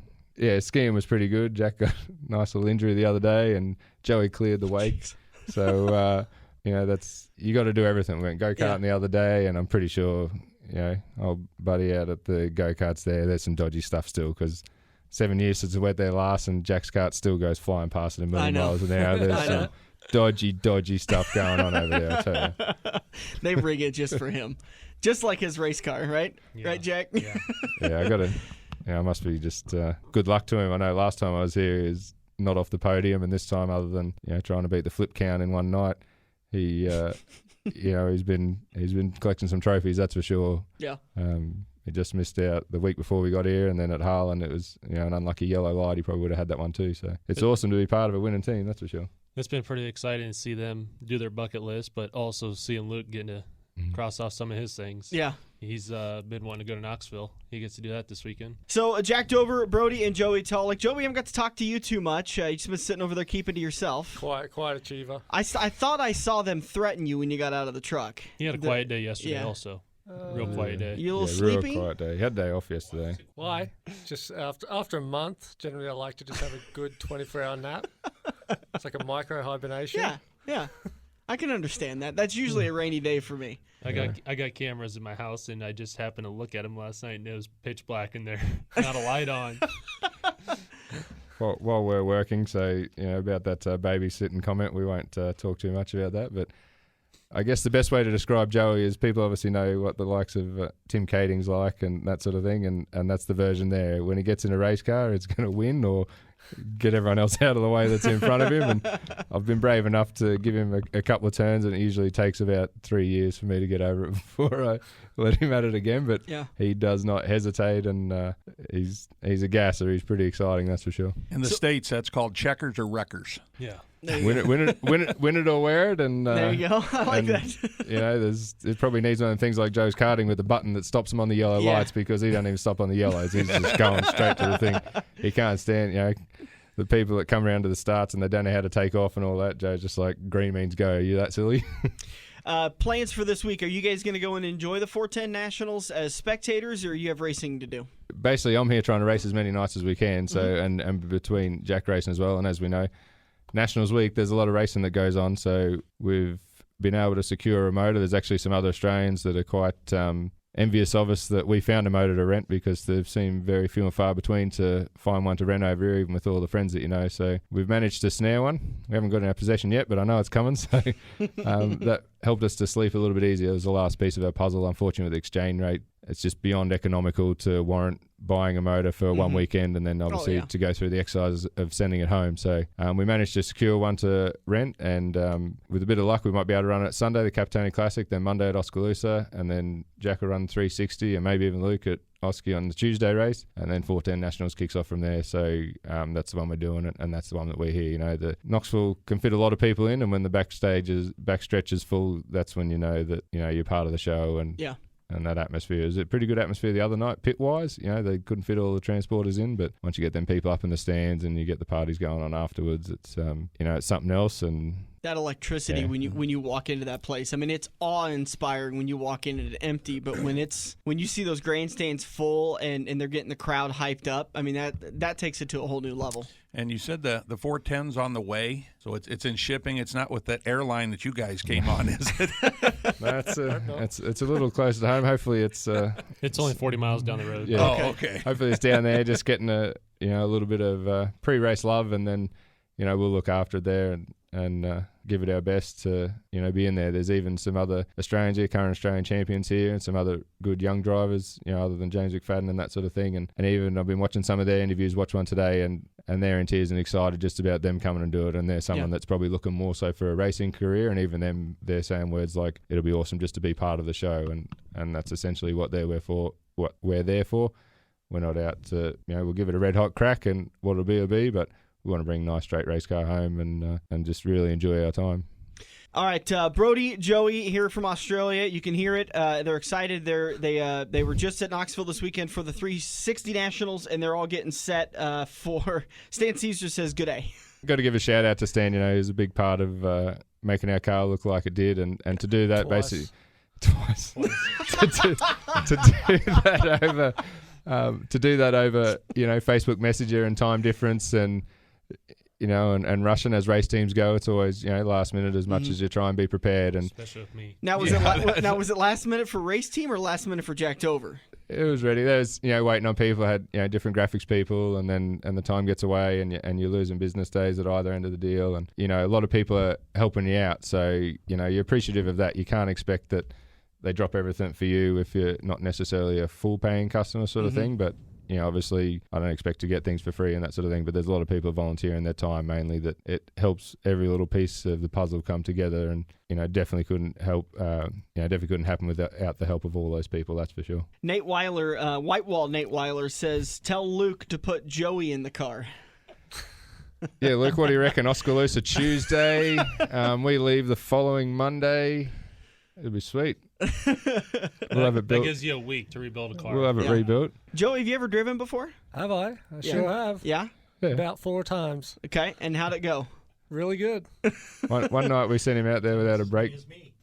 skiing was pretty good. Jack got a nice little injury the other day, and Joey cleared the wake. So that's you got to do everything. We went go-karting the other day, and I'm pretty sure. Old buddy out at the go-karts there's some dodgy stuff still because 7 years since we went there last and Jack's kart still goes flying past at 1,000,000 miles an hour. There's some dodgy stuff going on over there, I tell you. They rig it just for him. Just like his race car, right? Yeah. Right, Jack? Yeah, I must be just good luck to him. I know last time I was here he was not off the podium, and this time other than trying to beat the flip count in one night, he... he's been collecting some trophies, that's for sure. Yeah. He just missed out the week before we got here, and then at Harlan it was an unlucky yellow light. He probably would have had that one too. So it's awesome to be part of a winning team, that's for sure. It's been pretty exciting to see them do their bucket list, but also seeing Luke getting to cross off some of his things. Yeah. He's been wanting to go to Knoxville. He gets to do that this weekend. So, Jack Dover, Brodie, and Joey Tulloch. Joey, we haven't got to talk to you too much. You've just been sitting over there keeping to yourself. Quite achiever. I thought I saw them threaten you when you got out of the truck. He had a quiet day yesterday also. Real quiet day. You a little sleepy? Real quiet day. He had a day off yesterday. Why? Just after a month, generally I like to just have a good 24-hour nap. It's like a micro-hibernation. Yeah. I can understand that. That's usually a rainy day for me. I got cameras in my house, and I just happened to look at them last night, and it was pitch black in there. Not a light on. While we're working, so about that babysitting comment, we won't talk too much about that. But I guess the best way to describe Joey is people obviously know what the likes of Tim Kading's like and that sort of thing, and that's the version there. When he gets in a race car, it's going to win or get everyone else out of the way that's in front of him. And I've been brave enough to give him a couple of turns, and it usually takes about 3 years for me to get over it before I let him at it again. But he does not hesitate, and he's a gasser. He's pretty exciting, that's for sure. In the States, that's called checkers or wreckers. Yeah. Win it or wear it, and there you go. I like that. It probably needs one of the things like Joe's karting with the button that stops him on the yellow lights, because he don't even stop on the yellows. He's just going straight to the thing. He can't stand, the people that come around to the starts and they don't know how to take off and all that. Joe's just like, green means go. Are you that silly? Plans for this week. Are you guys going to go and enjoy the 410 Nationals as spectators, or you have racing to do? Basically, I'm here trying to race as many nights as we can. So and between Jack racing as well, and as we know, Nationals week, there's a lot of racing that goes on, so we've been able to secure a motor. There's actually some other Australians that are quite envious of us that we found a motor to rent, because they've seemed very few and far between to find one to rent over here, even with all the friends that you know. So we've managed to snare one. We haven't got it in our possession yet, but I know it's coming, so that helped us to sleep a little bit easier. It was the last piece of our puzzle. Unfortunately, with the exchange rate, it's just beyond economical to warrant buying a motor for one weekend and then obviously to go through the exercise of sending it home. So we managed to secure one to rent, and with a bit of luck we might be able to run it Sunday, the Capitani Classic, then Monday at Oskaloosa, and then Jack will run 360 and maybe even Luke at Oski on the Tuesday race, and then 410 Nationals kicks off from there. So that's the one we're doing, and that's the one that we're here. The Knoxville can fit a lot of people in, and when the backstretch is full, that's when you know that you're part of the show. And that atmosphere is a pretty good atmosphere the other night, pit-wise. They couldn't fit all the transporters in, but once you get them people up in the stands and you get the parties going on afterwards, it's it's something else. And that electricity when you walk into that place, I mean, it's awe-inspiring when you walk in and it's empty, but when you see those grandstands full and they're getting the crowd hyped up, I mean, that takes it to a whole new level. And you said the 410's on the way, so it's in shipping. It's not with that airline that you guys came on, is it? It's a little closer to home. Hopefully, it's only 40 miles down the road. Yeah. Oh, okay. Hopefully, it's down there, just getting a little bit of pre-race love, and then we'll look after it there and give it our best to be in there. There's even some other Australians here, current Australian champions here, and some other good young drivers, other than James McFadden and that sort of thing. And even I've been watching some of their interviews, watched one today, and they're in tears and excited just about them coming and do it. And they're someone that's probably looking more so for a racing career, and even them, they're saying words like, it'll be awesome just to be part of the show. And that's essentially what what we're there for. We're not out to, we'll give it a red hot crack, and what it'll be, but we want to bring a nice straight race car home and just really enjoy our time. All right, Brodie, Joey here from Australia. You can hear it. They're excited. They were just at Knoxville this weekend for the 360 Nationals, and they're all getting set for. Stan Caesar says good day. Got to give a shout out to Stan. He's a big part of making our car look like it did, and to do that Twice. to do that over Facebook Messenger and time difference and rushing as race teams go, it's always last minute as much as you try and be prepared. And especially with me. Now was it last minute for race team or last minute for Jack Dover? It was ready. There's waiting on people. Had different graphics people, and the time gets away, and you're losing business days at either end of the deal. And a lot of people are helping you out, so you're appreciative of that. You can't expect that they drop everything for you if you're not necessarily a full paying customer sort of thing. But obviously I don't expect to get things for free and that sort of thing, but there's a lot of people volunteering their time mainly that it helps every little piece of the puzzle come together, and definitely couldn't happen without the help of all those people, that's for sure. Nate Weiler, Whitewall Nate Weiler says, tell Luke to put Joey in the car. Yeah, Luke, what do you reckon? Oskaloosa Tuesday. We leave the following Monday. It'll be sweet. We'll have it built. That gives you a week to rebuild a car. We'll have it rebuilt. Joey, have you ever driven before? Have I? I sure have. Yeah? About 4 times. Okay, and how'd it go? Really good. One night we sent him out there without a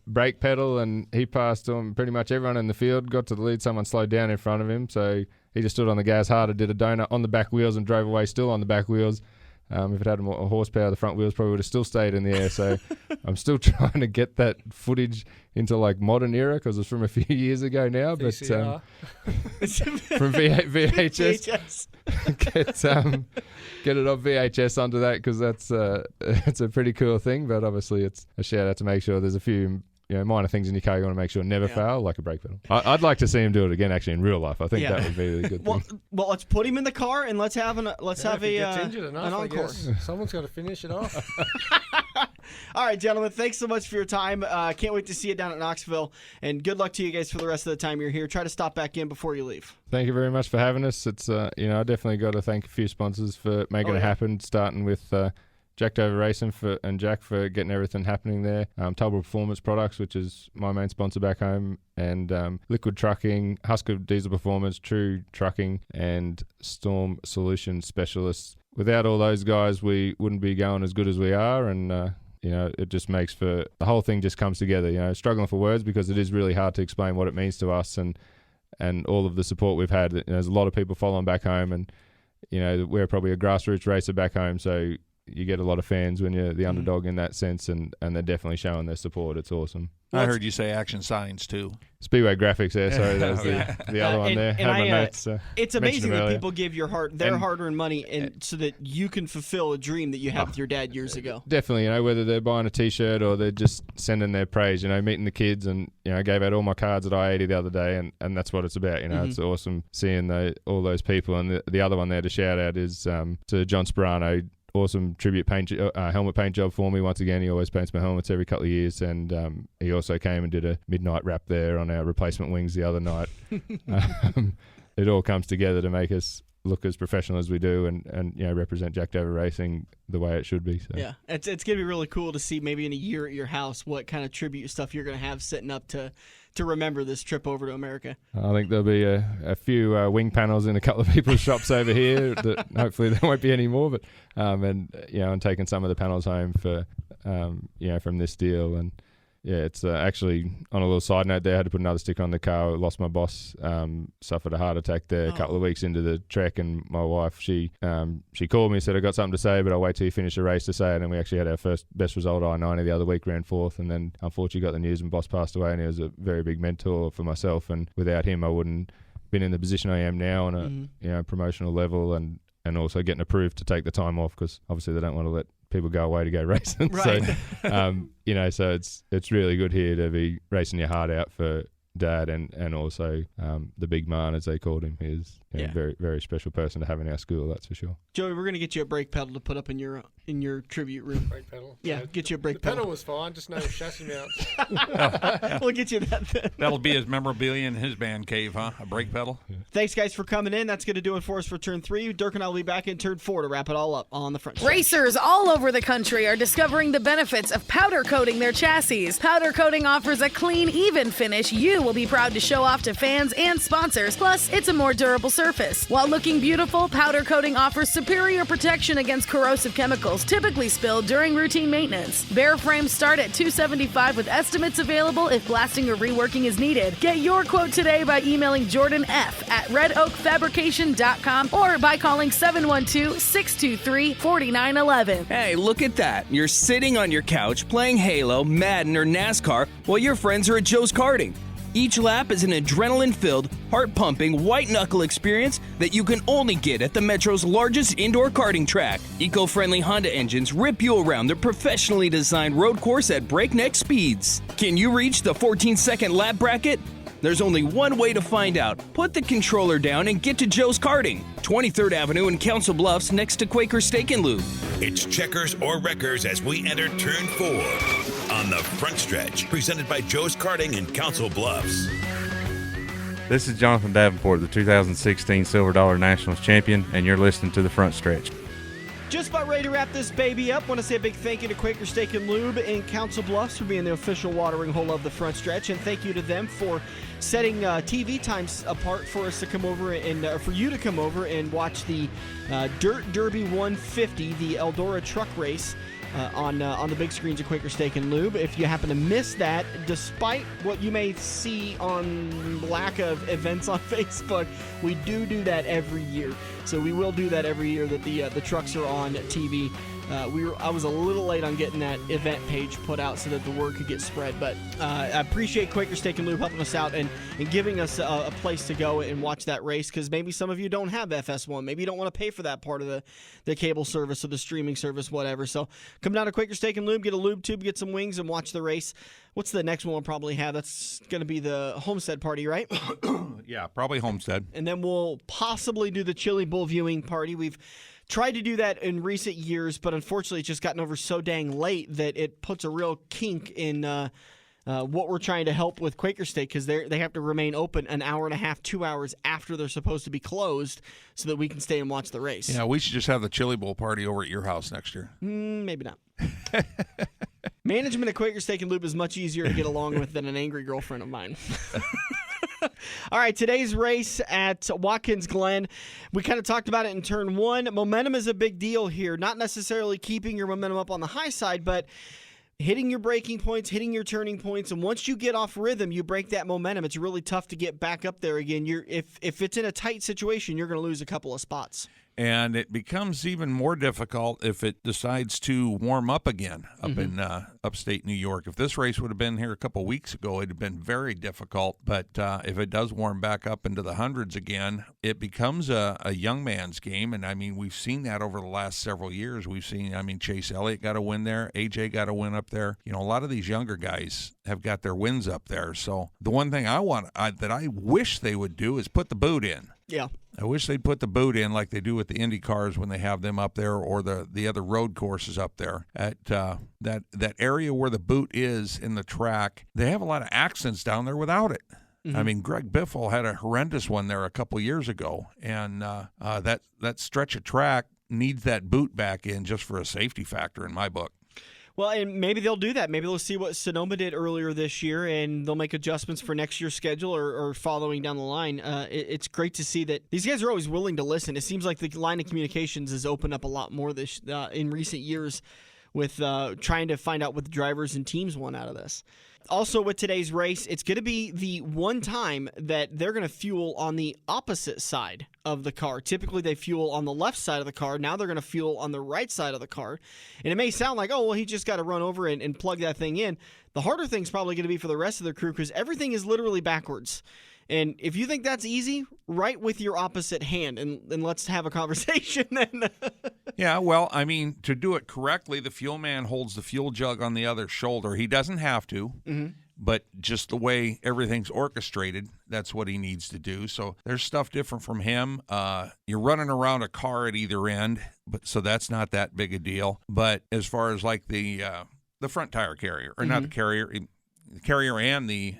brake pedal, and he passed on pretty much everyone in the field, got to the lead, someone slowed down in front of him, so he just stood on the gas harder, did a donut on the back wheels and drove away still on the back wheels. If it had more horsepower, the front wheels probably would have still stayed in the air. So I'm still trying to get that footage into modern era, because it's from a few years ago now. VCR. But from VHS, get it off VHS onto that, because that's it's a pretty cool thing. But obviously, it's a shout out to make sure there's a few minor things in your car you want to make sure never fail, like a brake pedal. I'd like to see him do it again, actually, in real life. I think that would be a really good thing. Well, let's put him in the car and let's have an injured enough, an encore. Someone's got to finish it off. All right, gentlemen, thanks so much for your time. Can't wait to see you down at Knoxville, and good luck to you guys for the rest of the time you're here. Try to stop back in before you leave. Thank you very much for having us. It's I definitely got to thank a few sponsors for making it happen, starting with Jack Dover Racing and Jack for getting everything happening there. Tulbrook Performance Products, which is my main sponsor back home, and Liquid Trucking, Husker Diesel Performance, True Trucking, and Storm Solutions Specialists. Without all those guys, we wouldn't be going as good as we are, and it just makes for the whole thing just comes together. Struggling for words because it is really hard to explain what it means to us, and all of the support we've had. There's a lot of people following back home, and we're probably a grassroots racer back home, so you get a lot of fans when you're the underdog in that sense, and they're definitely showing their support. It's awesome. I heard you say Action Signs too. Speedway Graphics there. Sorry, that was the other one there. It's amazing that people give their hard-earned money, and so that you can fulfill a dream that you had with your dad years ago. Definitely, whether they're buying a T-shirt or they're just sending their praise. Meeting the kids, and I gave out all my cards at I-80 the other day, and that's what it's about. It's awesome seeing all those people. And the other one there to shout out is to John Sperano. Awesome tribute helmet paint job for me. Once again, he always paints my helmets every couple of years, and he also came and did a midnight wrap there on our replacement wings the other night. It all comes together to make us look as professional as we do, and represent Jack Dover Racing the way it should be. So. Yeah, it's going to be really cool to see maybe in a year at your house what kind of tribute stuff you're going to have setting up to remember this trip over to America. I think there'll be a few wing panels in a couple of people's shops over here that hopefully there won't be any more, but and taking some of the panels home for from this deal. And it's actually, on a little side note there, I had to put another sticker on the car. I lost my boss, suffered a heart attack there a couple of weeks into the trek, and my wife, she called me and said, I got something to say, but I'll wait till you finish the race to say it. And we actually had our first best result I-90 the other week, ran fourth, and then unfortunately got the news and boss passed away, and he was a very big mentor for myself, and without him I wouldn't been in the position I am now on a promotional level, and also getting approved to take the time off, because obviously they don't want to let people go away to go racing. Right. So, so it's really good here to be racing your heart out for Dad, and also the big man, as they called him. He's a very, very special person to have in our school, that's for sure. Joey, we're going to get you a brake pedal to put up in your tribute room. Brake pedal? Yeah, get you a brake pedal. pedal. The pedal was fine, just no chassis mount. We'll get you that. That'll be his memorabilia in his band cave, huh? A brake pedal. Yeah. Thanks, guys, for coming in. That's going to do it for us for Turn 3. Dirk and I will be back in Turn 4 to wrap it all up on the front stretch. Racers all over the country are discovering the benefits of powder coating their chassis. Powder coating offers a clean, even finish you will be proud to show off to fans and sponsors. Plus, it's a more durable surface. While looking beautiful, powder coating offers superior protection against corrosive chemicals typically spilled during routine maintenance. Bare frames start at $275 with estimates available if blasting or reworking is needed. Get your quote today by emailing Jordan F. at redoakfabrication.com or by calling 712-623-4911. Hey, look at that. You're sitting on your couch playing Halo, Madden, or NASCAR while your friends are at Joe's Karting. Each lap is an adrenaline-filled, heart-pumping, white-knuckle experience that you can only get at the Metro's largest indoor karting track. Eco-friendly Honda engines rip you around the professionally designed road course at breakneck speeds. Can you reach the 14-second lap bracket? There's only one way to find out. Put the controller down and get to Joe's Karting, 23rd Avenue in Council Bluffs next to Quaker Steak and Lube. It's checkers or wreckers as we enter Turn 4 on the front stretch, presented by Joe's Karting in Council Bluffs. This is Jonathan Davenport, the 2016 Silver Dollar Nationals champion, and you're listening to the front stretch. Just about ready to wrap this baby up. Want to say a big thank you to Quaker Steak and Lube in Council Bluffs for being the official watering hole of the front stretch, and thank you to them for setting TV times apart for us to come over and for you to come over and watch the Dirt Derby 150, the Eldora truck race. On the big screens of Quaker Steak and Lube. If you happen to miss that, despite what you may see on lack of events on Facebook, we do that every year. So we will do that every year that the trucks are on TV. I was a little late on getting that event page put out so that the word could get spread. But I appreciate Quaker Steak and Lube helping us out and giving us a place to go and watch that race, because maybe some of you don't have FS1. Maybe you don't want to pay for that part of the cable service or the streaming service, whatever. So come down to Quaker Steak and Lube, get a lube tube, get some wings, and watch the race. What's the next one we'll probably have? That's going to be the Homestead party, right? Yeah, probably Homestead. And then we'll possibly do the Chili Bowl viewing party. We've tried to do that in recent years, but unfortunately it's just gotten over so dang late that it puts a real kink in what we're trying to help with Quaker Steak, because they have to remain open an hour and a half, 2 hours after they're supposed to be closed so that we can stay and watch the race. Yeah, we should just have the Chili Bowl party over at your house next year. Maybe not. Management at Quaker Steak and Lube is much easier to get along with than an angry girlfriend of mine. All right, today's race at Watkins Glen, we kind of talked about it in turn one. Momentum is a big deal here, not necessarily keeping your momentum up on the high side, but hitting your braking points, hitting your turning points, and once you get off rhythm, you break that momentum. It's really tough to get back up there again. If it's in a tight situation, you're going to lose a couple of spots. And it becomes even more difficult if it decides to warm up again up in upstate New York. If this race would have been here a couple weeks ago, it would have been very difficult. But if it does warm back up into the hundreds again, it becomes a young man's game. And, I mean, we've seen that over the last several years. We've seen, Chase Elliott got a win there. AJ got a win up there. A lot of these younger guys have got their wins up there. So the one thing I wish they would do is put the boot in. Yeah. I wish they'd put the boot in like they do with the Indy cars when they have them up there, or the other road courses up there. At that area where the boot is in the track, they have a lot of accidents down there without it. Mm-hmm. Greg Biffle had a horrendous one there a couple years ago, and that stretch of track needs that boot back in just for a safety factor in my book. Well, and maybe they'll do that. Maybe they'll see what Sonoma did earlier this year, and they'll make adjustments for next year's schedule or following down the line. It's great to see that these guys are always willing to listen. It seems like the line of communications has opened up a lot more in recent years with trying to find out what the drivers and teams want out of this. Also, with today's race, it's going to be the one time that they're going to fuel on the opposite side of the car. Typically, they fuel on the left side of the car. Now they're going to fuel on the right side of the car. And it may sound like, oh, well, he just got to run over and plug that thing in. The harder thing's probably going to be for the rest of the crew, because everything is literally backwards. And if you think that's easy, write with your opposite hand, and let's have a conversation then. Yeah, well, to do it correctly, the fuel man holds the fuel jug on the other shoulder. He doesn't have to, but just the way everything's orchestrated, that's what he needs to do. So there's stuff different from him. You're running around a car at either end, so that's not that big a deal. But as far as like the front tire carrier, or not the carrier, the carrier and the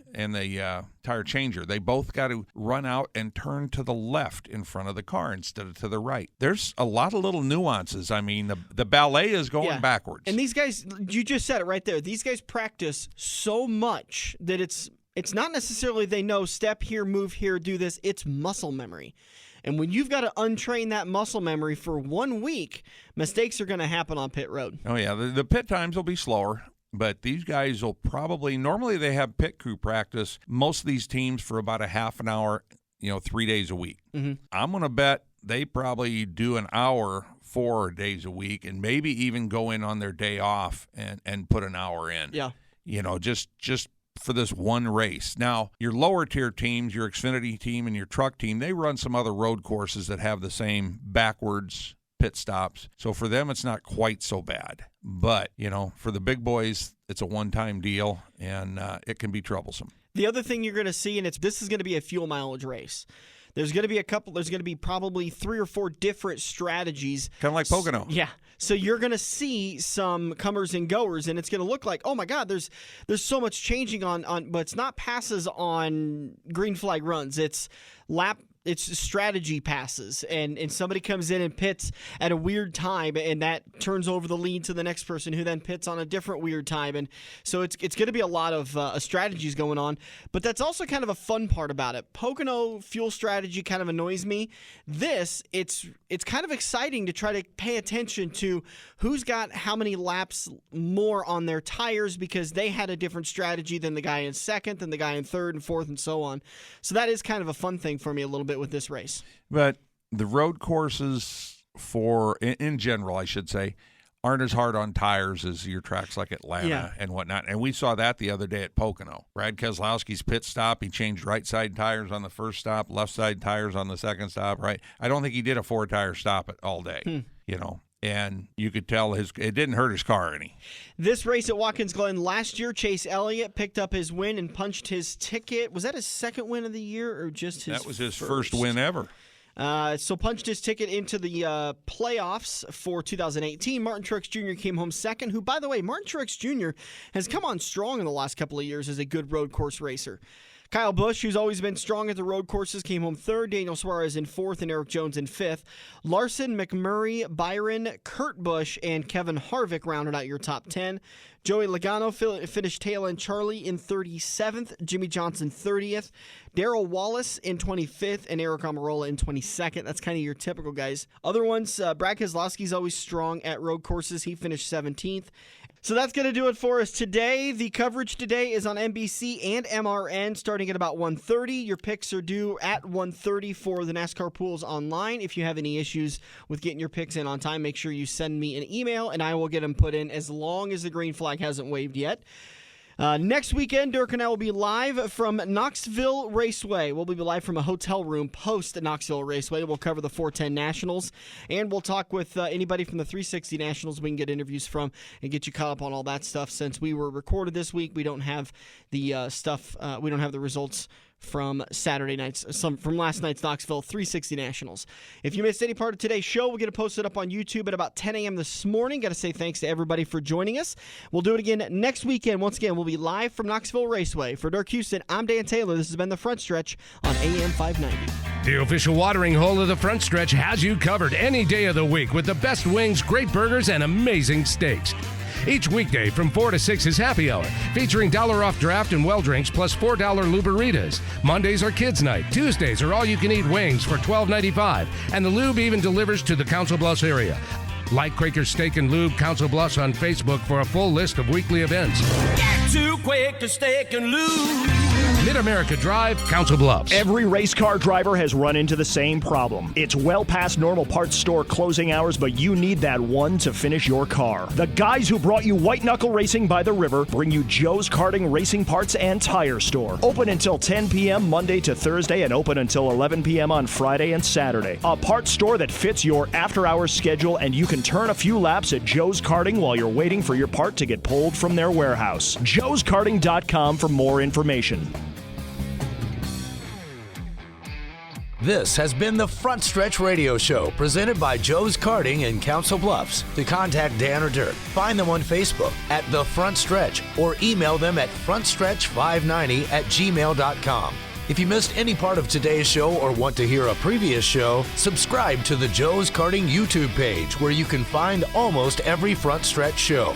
tire changer, they both got to run out and turn to the left in front of the car instead of to the right. There's a lot of little nuances. The ballet is going backwards. And these guys, you just said it right there. These guys practice so much that it's not necessarily they know step here, move here, do this. It's muscle memory. And when you've got to untrain that muscle memory for 1 week, mistakes are going to happen on pit road. Oh, yeah. The pit times will be slower. But these guys will normally they have pit crew practice, most of these teams, for about a half an hour, 3 days a week. Mm-hmm. I'm going to bet they probably do an hour 4 days a week, and maybe even go in on their day off and put an hour in. Yeah. Just for this one race. Now, your lower tier teams, your Xfinity team and your truck team, they run some other road courses that have the same backwards pit stops. So for them, it's not quite so bad. But, for the big boys, it's a one-time deal, and it can be troublesome. The other thing you're going to see, and this is going to be a fuel mileage race. There's going to be probably 3 or 4 different strategies. Kind of like Pocono. Yeah. So you're going to see some comers and goers, and it's going to look like, oh my God, there's so much changing on, but it's not passes on green flag runs. It's strategy passes, and somebody comes in and pits at a weird time, and that turns over the lead to the next person, who then pits on a different weird time. And so it's going to be a lot of strategies going on, but that's also kind of a fun part about it. Pocono fuel strategy kind of annoys me. It's kind of exciting to try to pay attention to who's got how many laps more on their tires, because they had a different strategy than the guy in second, than the guy in third and fourth, and so on. So that is kind of a fun thing for me a little bit with this race. But the road courses in general, I should say, aren't as hard on tires as your tracks like Atlanta and whatnot. And we saw that the other day at Pocono. Brad Keselowski's pit stop, he changed right side tires on the first stop, left side tires on the second stop, right? I don't think he did a 4-tire stop all day, and you could tell it didn't hurt his car any. This race at Watkins Glen last year, Chase Elliott picked up his win and punched his ticket. Was that his second win of the year or just his That was his first win ever. So punched his ticket into the playoffs for 2018. Martin Truex Jr. came home second, who, by the way, Martin Truex Jr. has come on strong in the last couple of years as a good road course racer. Kyle Busch, who's always been strong at the road courses, came home third. Daniel Suarez in fourth and Eric Jones in fifth. Larson, McMurray, Byron, Kurt Busch, and Kevin Harvick rounded out your top 10. Joey Logano finished tail end Charlie in 37th. Jimmy Johnson 30th. Darrell Wallace in 25th. And Eric Almirola in 22nd. That's kind of your typical guys. Other ones, Brad Keselowski's always strong at road courses. He finished 17th. So that's going to do it for us today. The coverage today is on NBC and MRN starting at about 1:30. Your picks are due at 1:30 for the NASCAR pools online. If you have any issues with getting your picks in on time, make sure you send me an email and I will get them put in as long as the green flag hasn't waved yet. Next weekend, Dirk and I will be live from Knoxville Raceway. We'll be live from a hotel room post Knoxville Raceway. We'll cover the 410 Nationals, and we'll talk with anybody from the 360 Nationals we can get interviews from and get you caught up on all that stuff. Since we were recorded this week, we don't have the we don't have the results from Saturday nights, from last night's Knoxville 360 Nationals. If you missed any part of today's show, we'll get it posted up on YouTube at about 10 a.m. this morning. Got to say thanks to everybody for joining us. We'll do it again next weekend. Once again, we'll be live from Knoxville Raceway. For Dirk Houston, I'm Dan Taylor. This has been The Front Stretch on AM 590. The official watering hole of The Front Stretch has you covered any day of the week with the best wings, great burgers, and amazing steaks. Each weekday from 4 to 6 is happy hour, featuring $1 off draft and well drinks plus $4 Luberitas. Mondays are kids' night. Tuesdays are all-you-can-eat wings for $12.95, and the lube even delivers to the Council Bluffs area. Like Quaker Steak and Lube Council Bluffs on Facebook for a full list of weekly events. Get to Quaker Steak and Lube. Mid-America Drive, Council Bluffs. Every race car driver has run into the same problem. It's well past normal parts store closing hours, but you need that one to finish your car. The guys who brought you White Knuckle Racing by the River bring you Joe's Karting Racing Parts and Tire Store. Open until 10 p.m. Monday to Thursday and open until 11 p.m. on Friday and Saturday. A parts store that fits your after-hours schedule, and you can turn a few laps at Joe's Karting while you're waiting for your part to get pulled from their warehouse. joeskarting.com for more information. This has been the Front Stretch Radio Show, presented by Joe's Karting in Council Bluffs. To contact Dan or Dirk, find them on Facebook at The Front Stretch or email them at frontstretch590@gmail.com. If you missed any part of today's show or want to hear a previous show, subscribe to the Joe's Karting YouTube page, where you can find almost every Front Stretch show.